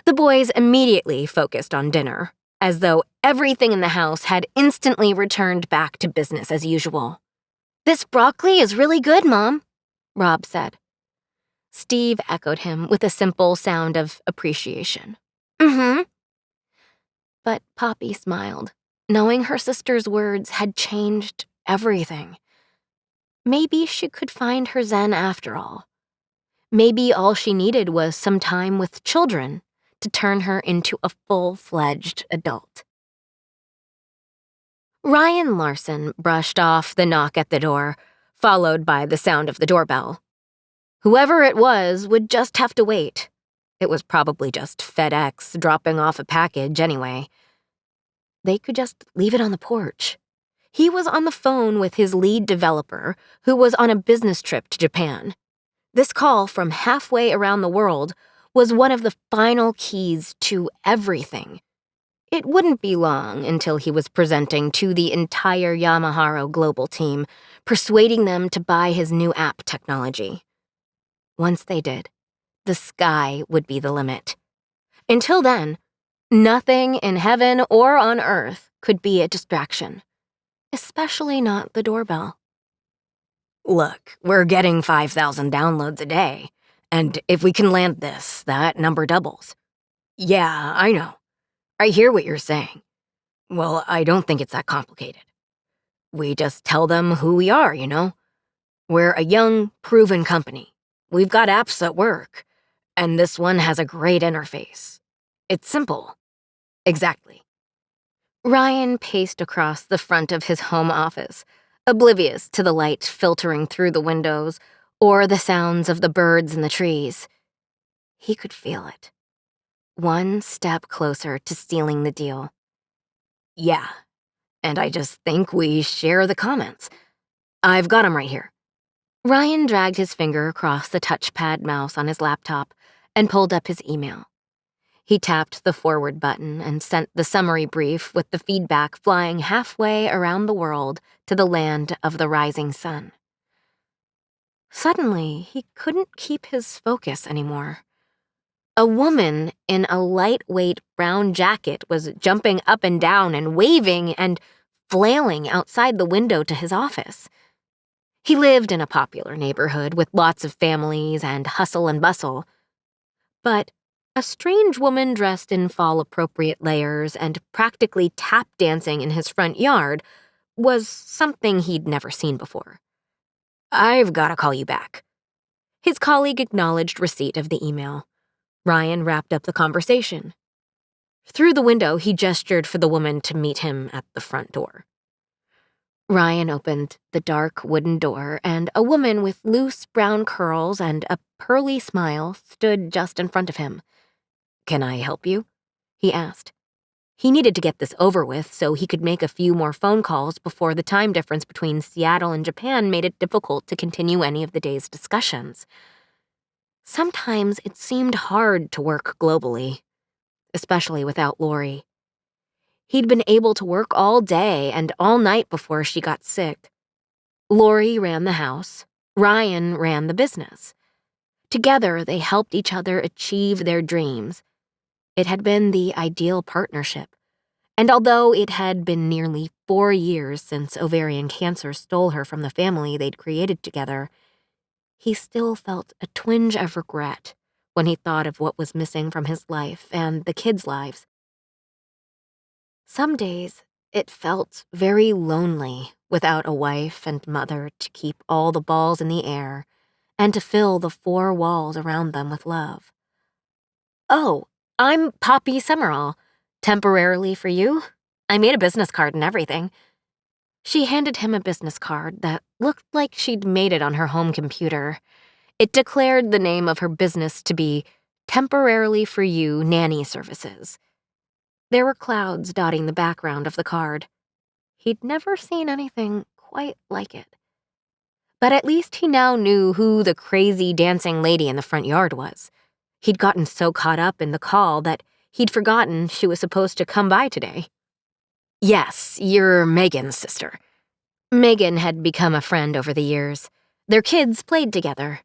The boys immediately focused on dinner, as though everything in the house had instantly returned back to business as usual. "This broccoli is really good, Mom," Rob said. Steve echoed him with a simple sound of appreciation. "Mm-hmm." But Poppy smiled, knowing her sister's words had changed everything. Maybe she could find her zen after all. Maybe all she needed was some time with children to turn her into a full-fledged adult. Ryan Larson brushed off the knock at the door, followed by the sound of the doorbell. Whoever it was would just have to wait. It was probably just FedEx dropping off a package anyway. They could just leave it on the porch. He was on the phone with his lead developer, who was on a business trip to Japan. This call from halfway around the world was one of the final keys to everything. It wouldn't be long until he was presenting to the entire Yamaharo global team, persuading them to buy his new app technology. Once they did, the sky would be the limit. Until then, nothing in heaven or on earth could be a distraction, especially not the doorbell. "Look, we're getting 5,000 downloads a day, and if we can land this, that number doubles." "Yeah, I know. I hear what you're saying. Well, I don't think it's that complicated. We just tell them who we are, you know? We're a young, proven company. We've got apps that work, and this one has a great interface. It's simple." "Exactly." Ryan paced across the front of his home office, oblivious to the light filtering through the windows or the sounds of the birds in the trees. He could feel it. One step closer to sealing the deal. "Yeah, and I just think we share the comments. I've got 'em right here." Ryan dragged his finger across the touchpad mouse on his laptop and pulled up his email. He tapped the forward button and sent the summary brief with the feedback flying halfway around the world to the land of the rising sun. Suddenly, he couldn't keep his focus anymore. A woman in a lightweight brown jacket was jumping up and down and waving and flailing outside the window to his office. He lived in a popular neighborhood with lots of families and hustle and bustle. But a strange woman dressed in fall-appropriate layers and practically tap dancing in his front yard was something he'd never seen before. "I've got to call you back." His colleague acknowledged receipt of the email. Ryan wrapped up the conversation. Through the window, he gestured for the woman to meet him at the front door. Ryan opened the dark wooden door, and a woman with loose brown curls and a pearly smile stood just in front of him. "Can I help you?" he asked. He needed to get this over with so he could make a few more phone calls before the time difference between Seattle and Japan made it difficult to continue any of the day's discussions. Sometimes it seemed hard to work globally, especially without Lori. He'd been able to work all day and all night before she got sick. Lori ran the house. Ryan ran the business. Together, they helped each other achieve their dreams. It had been the ideal partnership. And although it had been nearly 4 years since ovarian cancer stole her from the family they'd created together, he still felt a twinge of regret when he thought of what was missing from his life and the kids' lives. Some days, it felt very lonely without a wife and mother to keep all the balls in the air and to fill the 4 walls around them with love. "Oh, I'm Poppy Summerall. Temporarily for you? I made a business card and everything." She handed him a business card that looked like she'd made it on her home computer. It declared the name of her business to be Temporarily for You Nanny Services. There were clouds dotting the background of the card. He'd never seen anything quite like it. But at least he now knew who the crazy dancing lady in the front yard was. He'd gotten so caught up in the call that he'd forgotten she was supposed to come by today. "Yes, you're Megan's sister." Megan had become a friend over the years. Their kids played together.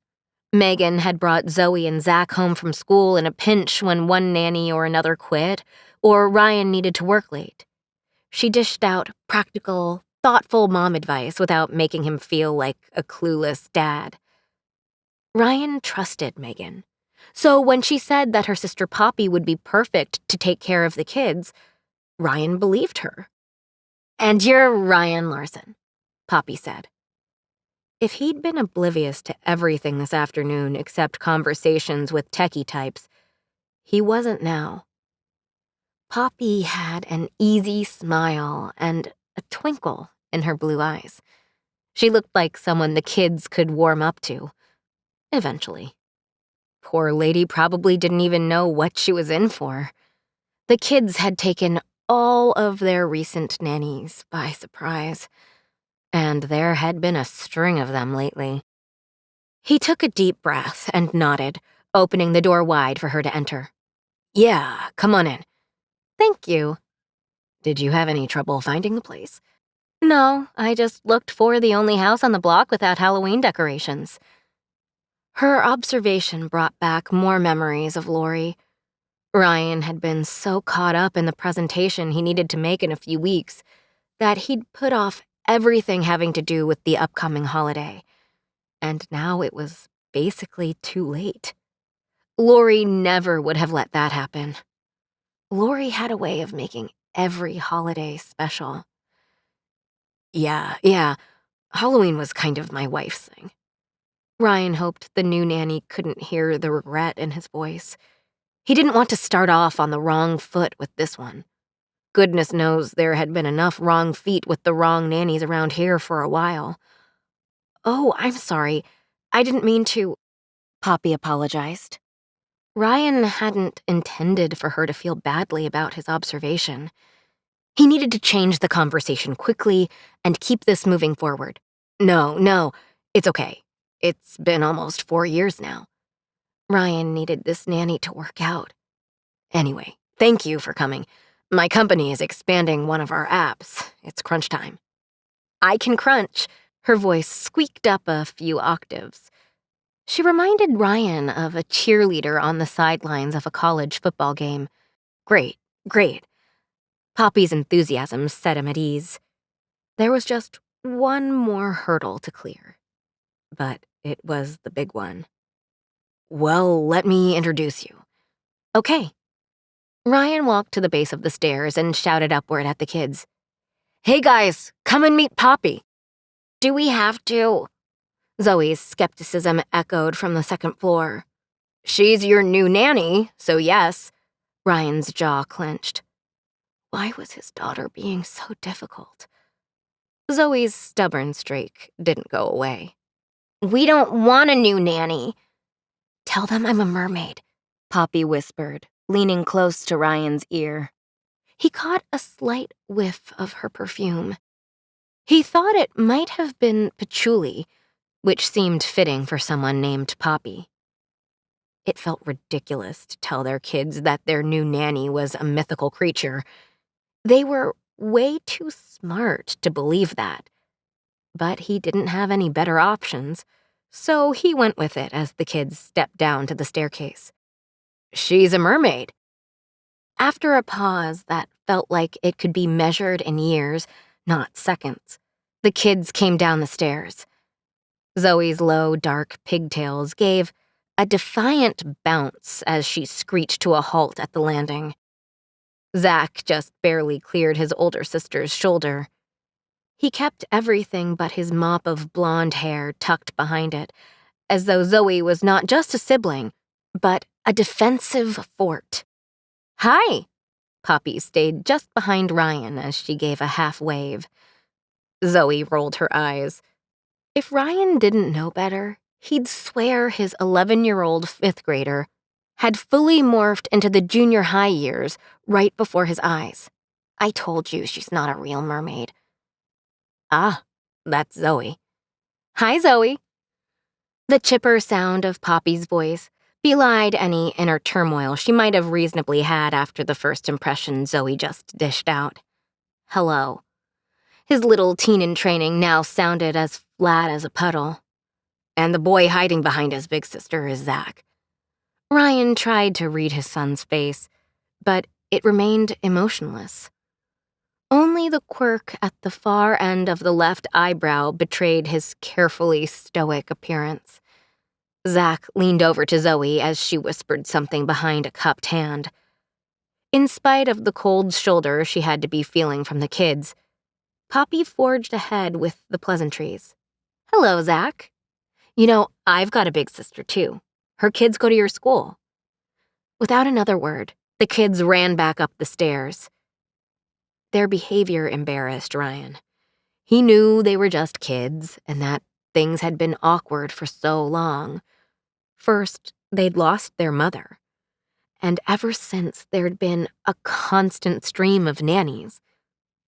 Megan had brought Zoe and Zach home from school in a pinch when one nanny or another quit, or Ryan needed to work late. She dished out practical, thoughtful mom advice without making him feel like a clueless dad. Ryan trusted Megan. So when she said that her sister Poppy would be perfect to take care of the kids, Ryan believed her. "And you're Ryan Larson," Poppy said. If he'd been oblivious to everything this afternoon except conversations with techie types, he wasn't now. Poppy had an easy smile and a twinkle in her blue eyes. She looked like someone the kids could warm up to. Eventually. Poor lady probably didn't even know what she was in for. The kids had taken all of their recent nannies by surprise, and there had been a string of them lately. He took a deep breath and nodded, opening the door wide for her to enter. "Yeah, come on in." "Thank you." "Did you have any trouble finding the place?" "No, I just looked for the only house on the block without Halloween decorations." Her observation brought back more memories of Lori. Ryan had been so caught up in the presentation he needed to make in a few weeks that he'd put off everything having to do with the upcoming holiday. And now it was basically too late. Lori never would have let that happen. Lori had a way of making every holiday special. Yeah, Halloween was kind of my wife's thing." Ryan hoped the new nanny couldn't hear the regret in his voice. He didn't want to start off on the wrong foot with this one. Goodness knows there had been enough wrong feet with the wrong nannies around here for a while. "Oh, I'm sorry. I didn't mean to," Poppy apologized. Ryan hadn't intended for her to feel badly about his observation. He needed to change the conversation quickly and keep this moving forward. No, it's okay. It's been almost 4 years now. Ryan needed this nanny to work out. Anyway, thank you for coming. My company is expanding one of our apps. It's crunch time." "I can crunch." Her voice squeaked up a few octaves. She reminded Ryan of a cheerleader on the sidelines of a college football game. Great. Poppy's enthusiasm set him at ease. There was just one more hurdle to clear. but it was the big one. "Well, let me introduce you." "Okay." Ryan walked to the base of the stairs and shouted upward at the kids. "Hey guys, come and meet Poppy." "Do we have to?" Zoe's skepticism echoed from the second floor. "She's your new nanny, so yes." Ryan's jaw clenched. Why was his daughter being so difficult? Zoe's stubborn streak didn't go away. "We don't want a new nanny." "Tell them I'm a mermaid," Poppy whispered, leaning close to Ryan's ear. He caught a slight whiff of her perfume. He thought it might have been patchouli, which seemed fitting for someone named Poppy. It felt ridiculous to tell their kids that their new nanny was a mythical creature. They were way too smart to believe that. But he didn't have any better options, so he went with it as the kids stepped down to the staircase. "She's a mermaid." After a pause that felt like it could be measured in years, not seconds, the kids came down the stairs. Zoe's low, dark pigtails gave a defiant bounce as she screeched to a halt at the landing. Zach just barely cleared his older sister's shoulder. He kept everything but his mop of blonde hair tucked behind it, as though Zoe was not just a sibling, but a defensive fort. "Hi!" Poppy stayed just behind Ryan as she gave a half wave. Zoe rolled her eyes. If Ryan didn't know better, he'd swear his 11-year-old fifth grader had fully morphed into the junior high years right before his eyes. "I told you she's not a real mermaid." "Ah, that's Zoe." "Hi, Zoe." The chipper sound of Poppy's voice belied any inner turmoil she might have reasonably had after the first impression Zoe just dished out. "Hello." His little teen-in-training now sounded as flat as a puddle. "And the boy hiding behind his big sister is Zach." Ryan tried to read his son's face, but it remained emotionless. Only the quirk at the far end of the left eyebrow betrayed his carefully stoic appearance. Zach leaned over to Zoe as she whispered something behind a cupped hand. In spite of the cold shoulder she had to be feeling from the kids, Poppy forged ahead with the pleasantries. "Hello, Zach. You know, I've got a big sister, too. Her kids go to your school." Without another word, the kids ran back up the stairs. Their behavior embarrassed Ryan. He knew they were just kids and that things had been awkward for so long. First, they'd lost their mother. And ever since, there'd been a constant stream of nannies.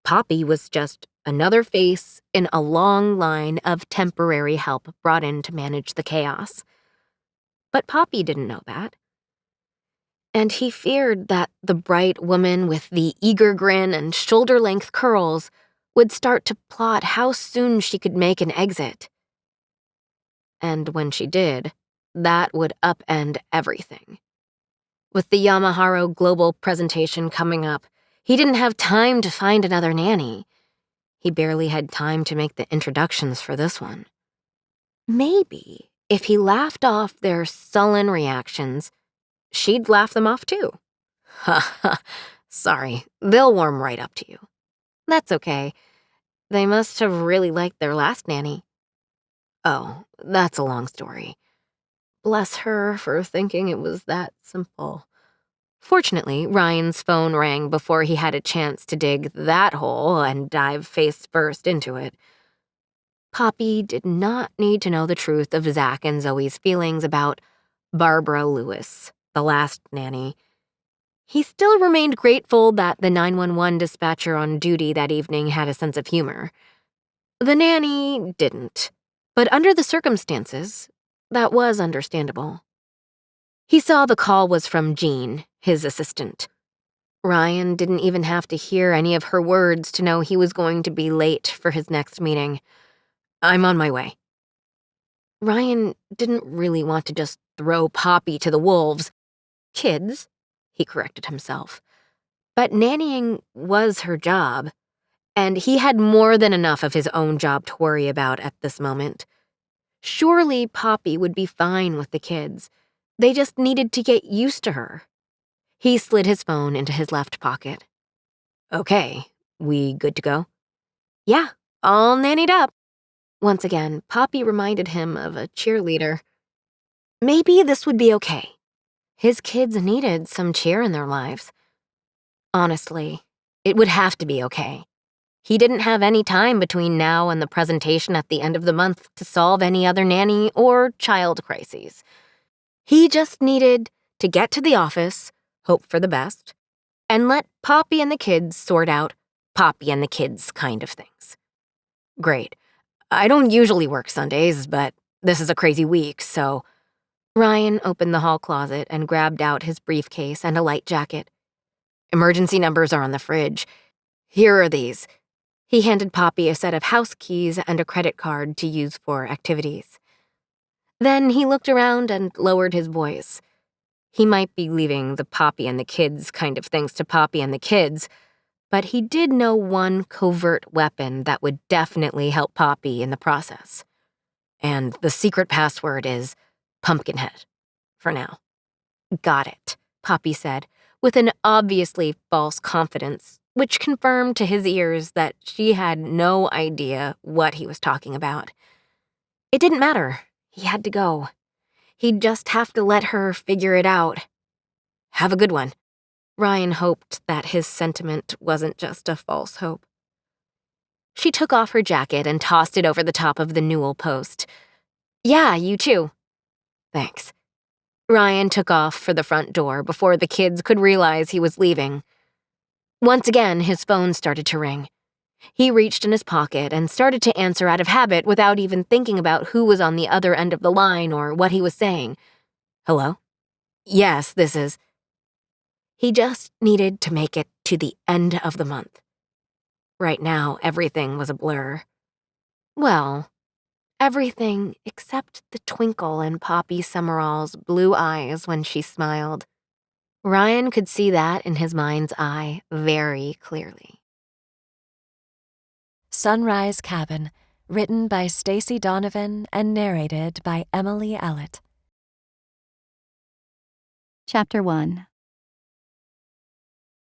Poppy was just another face in a long line of temporary help brought in to manage the chaos. But Poppy didn't know that. And he feared that the bright woman with the eager grin and shoulder-length curls would start to plot how soon she could make an exit. And when she did, that would upend everything. With the Yamaharo Global presentation coming up, he didn't have time to find another nanny. He barely had time to make the introductions for this one. Maybe if he laughed off their sullen reactions, she'd laugh them off too. "Ha ha, sorry, they'll warm right up to you." "That's okay. They must have really liked their last nanny." "Oh, that's a long story. Bless her for thinking it was that simple." Fortunately, Ryan's phone rang before he had a chance to dig that hole and dive face first into it. Poppy did not need to know the truth of Zach and Zoe's feelings about Barbara Lewis, the last nanny. He still remained grateful that the 911 dispatcher on duty that evening had a sense of humor. The nanny didn't, but under the circumstances, that was understandable. He saw the call was from Jean, his assistant. Ryan didn't even have to hear any of her words to know he was going to be late for his next meeting. "I'm on my way." Ryan didn't really want to just throw Poppy to the wolves. Kids, he corrected himself. But nannying was her job, and he had more than enough of his own job to worry about at this moment. Surely Poppy would be fine with the kids. They just needed to get used to her. He slid his phone into his left pocket. Okay, we good to go? Yeah, all nannied up. Once again, Poppy reminded him of a cheerleader. Maybe this would be okay. His kids needed some cheer in their lives. Honestly, it would have to be okay. He didn't have any time between now and the presentation at the end of the month to solve any other nanny or child crises. He just needed to get to the office, hope for the best, and let Poppy and the kids sort out Poppy and the kids kind of things. Great. I don't usually work Sundays, but this is a crazy week, so... Ryan opened the hall closet and grabbed out his briefcase and a light jacket. Emergency numbers are on the fridge. Here are these. He handed Poppy a set of house keys and a credit card to use for activities. Then he looked around and lowered his voice. He might be leaving the Poppy and the kids kind of things to Poppy and the kids, but he did know one covert weapon that would definitely help Poppy in the process. And the secret password is Pumpkinhead, for now. Got it, Poppy said, with an obviously false confidence, which confirmed to his ears that she had no idea what he was talking about. It didn't matter. He had to go. He'd just have to let her figure it out. Have a good one. Ryan hoped that his sentiment wasn't just a false hope. She took off her jacket and tossed it over the top of the newel post. Yeah, you too. Thanks. Ryan took off for the front door before the kids could realize he was leaving. Once again, his phone started to ring. He reached in his pocket and started to answer out of habit without even thinking about who was on the other end of the line or what he was saying. Hello? Yes, this is... He just needed to make it to the end of the month. Right now, everything was a blur. Well, everything except the twinkle in Poppy Summerall's blue eyes when she smiled. Ryan could see that in his mind's eye very clearly. Sunrise Cabin, written by Stacey Donovan and narrated by Emily Ellett. Chapter 1.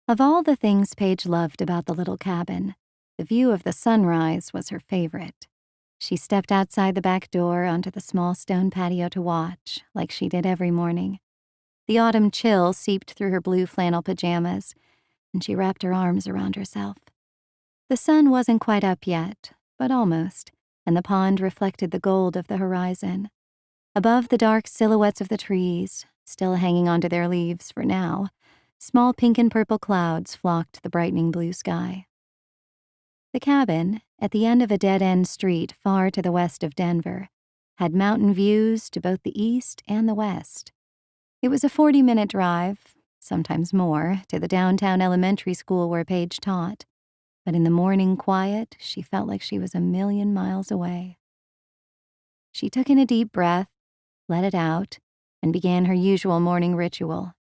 Of all the things Paige loved about the little cabin, the view of the sunrise was her favorite. She stepped outside the back door onto the small stone patio to watch, like she did every morning. The autumn chill seeped through her blue flannel pajamas, and she wrapped her arms around herself. The sun wasn't quite up yet, but almost, and the pond reflected the gold of the horizon. Above the dark silhouettes of the trees, still hanging onto their leaves for now, small pink and purple clouds flocked the brightening blue sky. The cabin, at the end of a dead-end street far to the west of Denver, had mountain views to both the east and the west. It was a 40-minute drive, sometimes more, to the downtown elementary school where Paige taught, but in the morning quiet, she felt like she was a million miles away. She took in a deep breath, let it out, and began her usual morning ritual.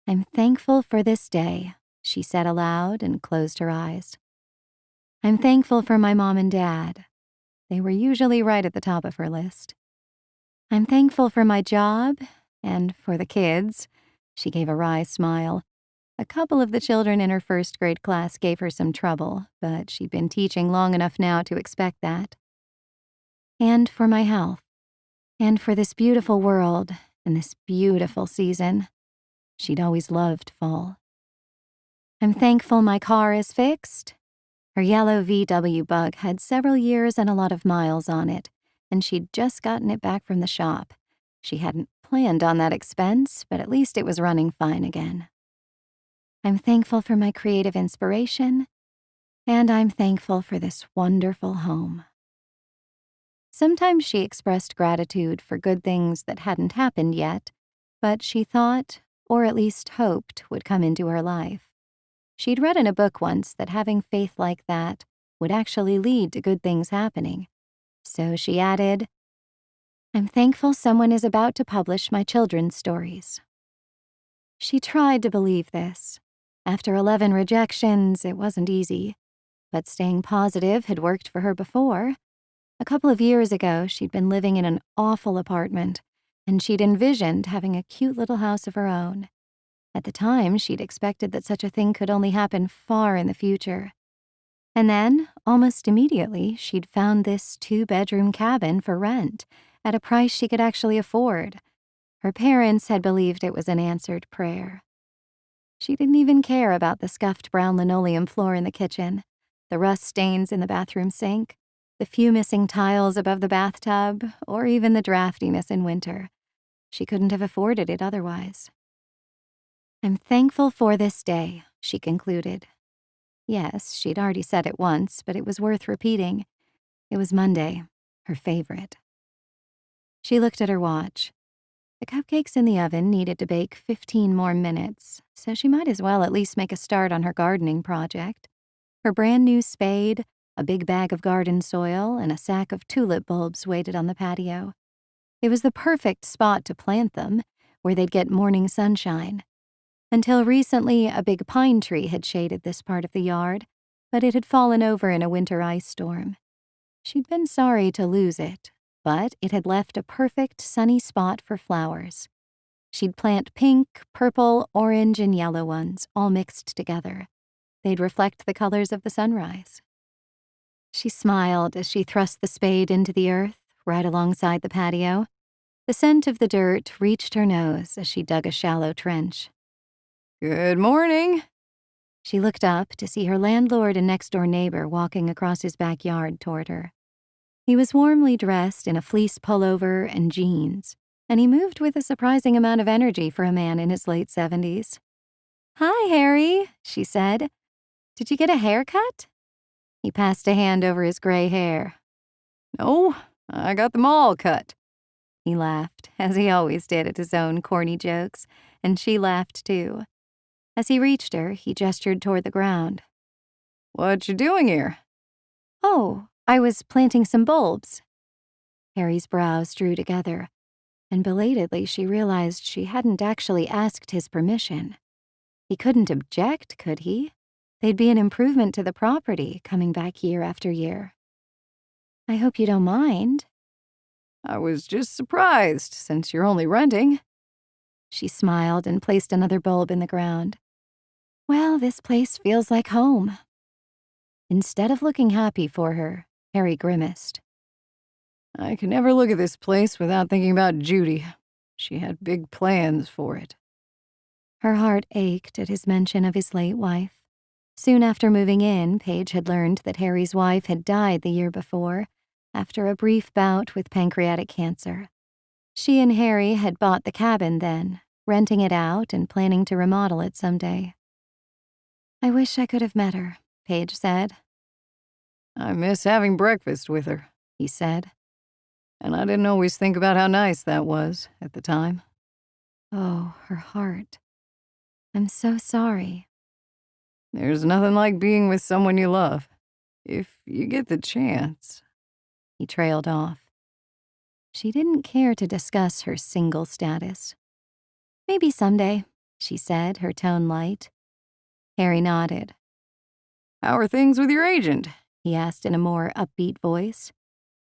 I'm thankful for this day, she said aloud and closed her eyes. I'm thankful for my mom and dad. They were usually right at the top of her list. I'm thankful for my job and for the kids. She gave a wry smile. A couple of the children in her first grade class gave her some trouble, but she'd been teaching long enough now to expect that. And for my health. And for this beautiful world and this beautiful season. She'd always loved fall. I'm thankful my car is fixed. Her yellow VW Bug had several years and a lot of miles on it, and she'd just gotten it back from the shop. She hadn't planned on that expense, but at least it was running fine again. I'm thankful for my creative inspiration, and I'm thankful for this wonderful home. Sometimes she expressed gratitude for good things that hadn't happened yet, but she thought, or at least hoped, would come into her life. She'd read in a book once that having faith like that would actually lead to good things happening. So she added, I'm thankful someone is about to publish my children's stories. She tried to believe this. After 11 rejections, it wasn't easy, but staying positive had worked for her before. A couple of years ago, she'd been living in an awful apartment, and she'd envisioned having a cute little house of her own. At the time, she'd expected that such a thing could only happen far in the future. And then, almost immediately, she'd found this 2-bedroom cabin for rent at a price she could actually afford. Her parents had believed it was an answered prayer. She didn't even care about the scuffed brown linoleum floor in the kitchen, the rust stains in the bathroom sink, the few missing tiles above the bathtub, or even the draftiness in winter. She couldn't have afforded it otherwise. "I'm thankful for this day," she concluded. Yes, she'd already said it once, but it was worth repeating. It was Monday, her favorite. She looked at her watch. The cupcakes in the oven needed to bake 15 more minutes, so she might as well at least make a start on her gardening project. Her brand new spade, a big bag of garden soil, and a sack of tulip bulbs waited on the patio. It was the perfect spot to plant them, where they'd get morning sunshine. Until recently, a big pine tree had shaded this part of the yard, but it had fallen over in a winter ice storm. She'd been sorry to lose it, but it had left a perfect sunny spot for flowers. She'd plant pink, purple, orange, and yellow ones, all mixed together. They'd reflect the colors of the sunrise. She smiled as she thrust the spade into the earth, right alongside the patio. The scent of the dirt reached her nose as she dug a shallow trench. Good morning. She looked up to see her landlord and next-door neighbor walking across his backyard toward her. He was warmly dressed in a fleece pullover and jeans, and he moved with a surprising amount of energy for a man in his late 70s. "Hi, Harry," she said. "Did you get a haircut?" He passed a hand over his gray hair. No, I got them all cut. He laughed, as he always did at his own corny jokes, and she laughed too. As he reached her, he gestured toward the ground. What you doing here? "Oh, I was planting some bulbs." Harry's brows drew together, and belatedly she realized she hadn't actually asked his permission. He couldn't object, could he? They'd be an improvement to the property, coming back year after year. "I hope you don't mind." I was just surprised, since you're only renting. She smiled and placed another bulb in the ground. "Well, this place feels like home." Instead of looking happy for her, Harry grimaced. I can never look at this place without thinking about Judy. She had big plans for it. Her heart ached at his mention of his late wife. Soon after moving in, Paige had learned that Harry's wife had died the year before, after a brief bout with pancreatic cancer. She and Harry had bought the cabin then, renting it out and planning to remodel it someday. "I wish I could have met her," Paige said. I miss having breakfast with her, He said. and I didn't always think about how nice that was at the time. Oh, her heart. "I'm so sorry." There's nothing like being with someone you love, if you get the chance. He trailed off. She didn't care to discuss her single status. "Maybe someday," she said, her tone light. Harry nodded. How are things with your agent? He asked in a more upbeat voice.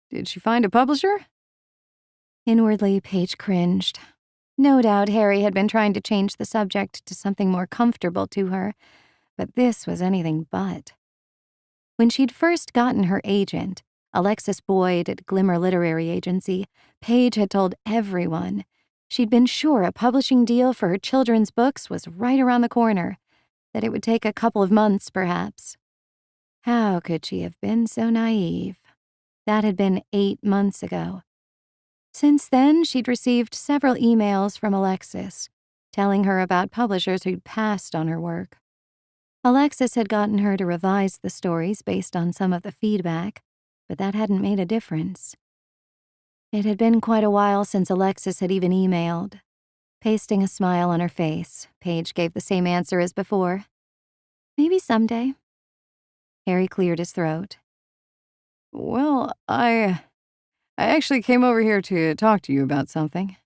Did she find a publisher? Inwardly, Paige cringed. No doubt Harry had been trying to change the subject to something more comfortable to her, but this was anything but. When she'd first gotten her agent, Alexis Boyd at Glimmer Literary Agency, Paige had told everyone she'd been sure a publishing deal for her children's books was right around the corner, that it would take a couple of months, perhaps. How could she have been so naive? That had been 8 months ago. Since then, she'd received several emails from Alexis, telling her about publishers who'd passed on her work. Alexis had gotten her to revise the stories based on some of the feedback, but that hadn't made a difference. It had been quite a while since Alexis had even emailed. Pasting a smile on her face, Paige gave the same answer as before. "Maybe someday." Harry cleared his throat. Well, I actually came over here to talk to you about something.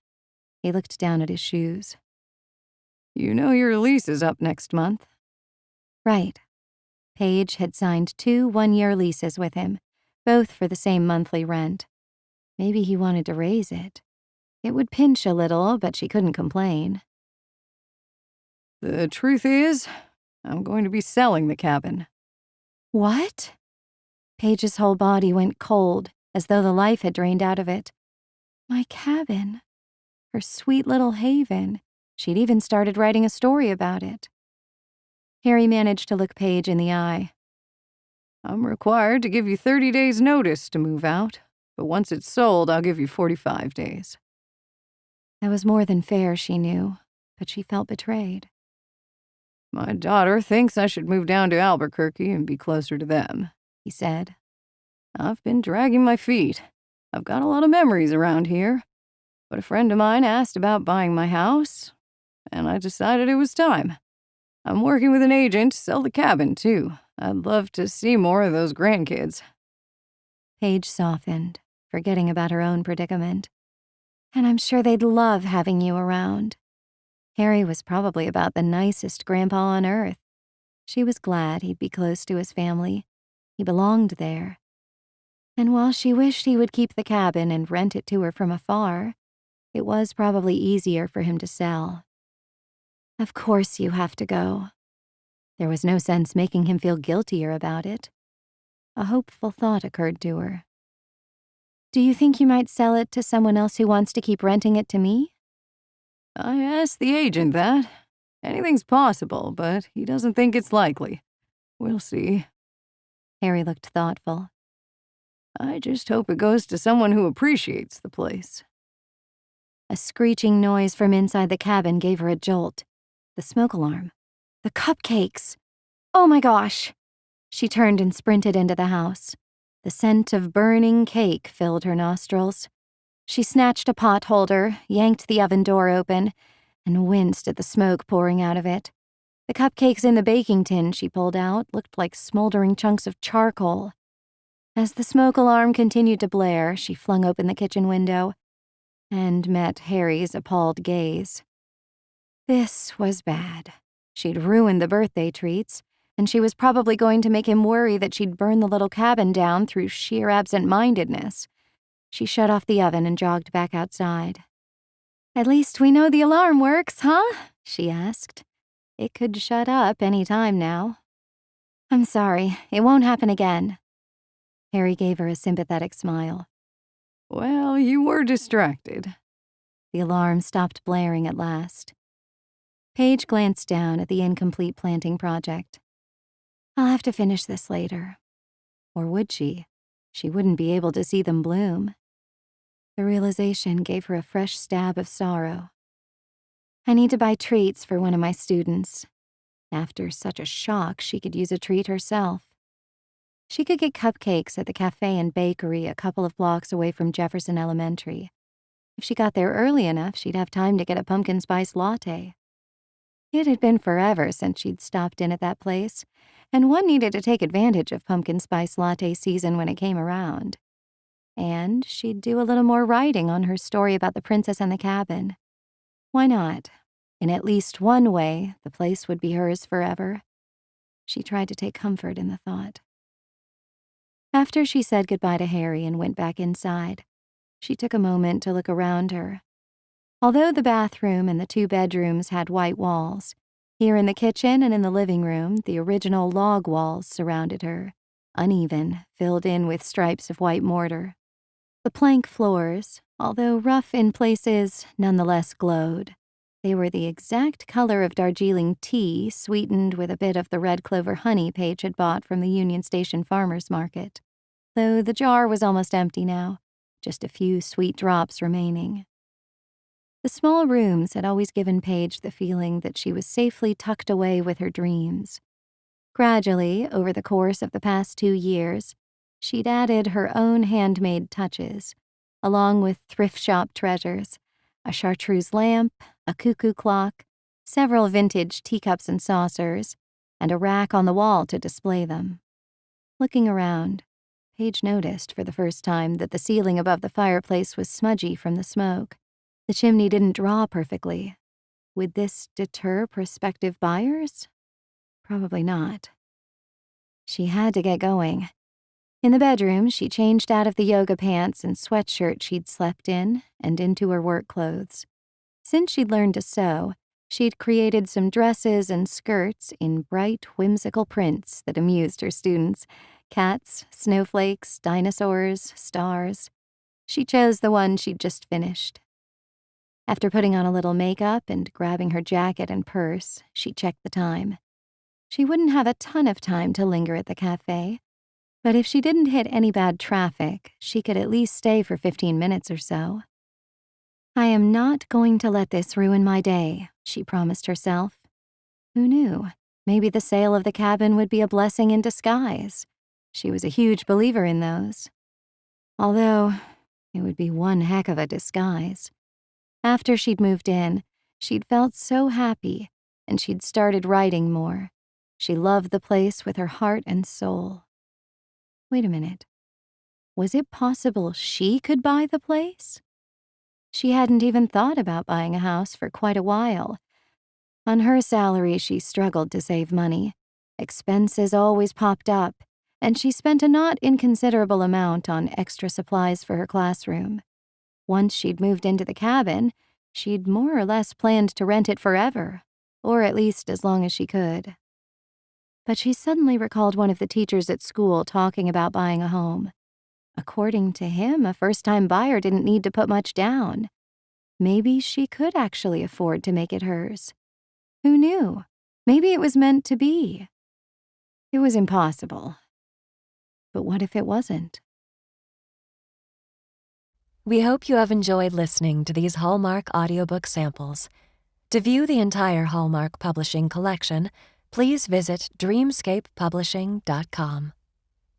He looked down at his shoes. You know your lease is up next month. Right. Paige had signed 2 one-year leases with him, both for the same monthly rent. Maybe he wanted to raise it. It would pinch a little, but she couldn't complain. The truth is, I'm going to be selling the cabin. What? Paige's whole body went cold, as though the life had drained out of it. My cabin. Her sweet little haven. She'd even started writing a story about it. Harry managed to look Paige in the eye. I'm required to give you 30 days' notice to move out, but once it's sold, I'll give you 45 days. That was more than fair, she knew, but she felt betrayed. My daughter thinks I should move down to Albuquerque and be closer to them, He said. I've been dragging my feet. I've got a lot of memories around here, but a friend of mine asked about buying my house, and I decided it was time. I'm working with an agent to sell the cabin, too. I'd love to see more of those grandkids. Paige softened, forgetting about her own predicament. And I'm sure they'd love having you around. Harry was probably about the nicest grandpa on earth. She was glad he'd be close to his family. He belonged there. And while she wished he would keep the cabin and rent it to her from afar, it was probably easier for him to sell. Of course you have to go. There was no sense making him feel guiltier about it. A hopeful thought occurred to her. Do you think you might sell it to someone else who wants to keep renting it to me? I asked the agent that. Anything's possible, but he doesn't think it's likely. We'll see. Harry looked thoughtful. I just hope it goes to someone who appreciates the place. A screeching noise from inside the cabin gave her a jolt. The smoke alarm. The cupcakes! Oh my gosh! She turned and sprinted into the house. The scent of burning cake filled her nostrils. She snatched a pot holder, yanked the oven door open, and winced at the smoke pouring out of it. The cupcakes in the baking tin she pulled out looked like smoldering chunks of charcoal. As the smoke alarm continued to blare, she flung open the kitchen window and met Harry's appalled gaze. This was bad. She'd ruined the birthday treats, and she was probably going to make him worry that she'd burn the little cabin down through sheer absent-mindedness. She shut off the oven and jogged back outside. "At least we know the alarm works, huh?" she asked. It could shut up any time now. "I'm sorry, it won't happen again." Harry gave her a sympathetic smile. Well, you were distracted. The alarm stopped blaring at last. Paige glanced down at the incomplete planting project. "I'll have to finish this later." Or would she? She wouldn't be able to see them bloom. The realization gave her a fresh stab of sorrow. "I need to buy treats for one of my students." After such a shock, she could use a treat herself. She could get cupcakes at the cafe and bakery a couple of blocks away from Jefferson Elementary. If she got there early enough, she'd have time to get a pumpkin spice latte. It had been forever since she'd stopped in at that place, and one needed to take advantage of pumpkin spice latte season when it came around. And she'd do a little more writing on her story about the princess and the cabin. Why not? In at least one way, the place would be hers forever. She tried to take comfort in the thought. After she said goodbye to Harry and went back inside, she took a moment to look around her. Although the bathroom and the 2 bedrooms had white walls, here in the kitchen and in the living room, the original log walls surrounded her, uneven, filled in with stripes of white mortar. The plank floors, although rough in places, nonetheless glowed. They were the exact color of Darjeeling tea, sweetened with a bit of the red clover honey Paige had bought from the Union Station Farmers Market, though the jar was almost empty now, just a few sweet drops remaining. The small rooms had always given Paige the feeling that she was safely tucked away with her dreams. Gradually, over the course of the past 2 years, she'd added her own handmade touches, along with thrift shop treasures, a chartreuse lamp, a cuckoo clock, several vintage teacups and saucers, and a rack on the wall to display them. Looking around, Paige noticed for the first time that the ceiling above the fireplace was smudgy from the smoke. The chimney didn't draw perfectly. Would this deter prospective buyers? Probably not. She had to get going. In the bedroom, she changed out of the yoga pants and sweatshirt she'd slept in and into her work clothes. Since she'd learned to sew, she'd created some dresses and skirts in bright, whimsical prints that amused her students: cats, snowflakes, dinosaurs, stars. She chose the one she'd just finished. After putting on a little makeup and grabbing her jacket and purse, she checked the time. She wouldn't have a ton of time to linger at the cafe, but if she didn't hit any bad traffic, she could at least stay for 15 minutes or so. I am not going to let this ruin my day, she promised herself. Who knew? Maybe the sale of the cabin would be a blessing in disguise. She was a huge believer in those. Although, it would be one heck of a disguise. After she'd moved in, she'd felt so happy, and she'd started writing more. She loved the place with her heart and soul. Wait a minute. Was it possible she could buy the place? She hadn't even thought about buying a house for quite a while. On her salary, she struggled to save money. Expenses always popped up, and she spent a not inconsiderable amount on extra supplies for her classroom. Once she'd moved into the cabin, she'd more or less planned to rent it forever, or at least as long as she could. But she suddenly recalled one of the teachers at school talking about buying a home. According to him, a first-time buyer didn't need to put much down. Maybe she could actually afford to make it hers. Who knew? Maybe it was meant to be. It was impossible. But what if it wasn't? We hope you have enjoyed listening to these Hallmark audiobook samples. To view the entire Hallmark Publishing collection, please visit dreamscapepublishing.com.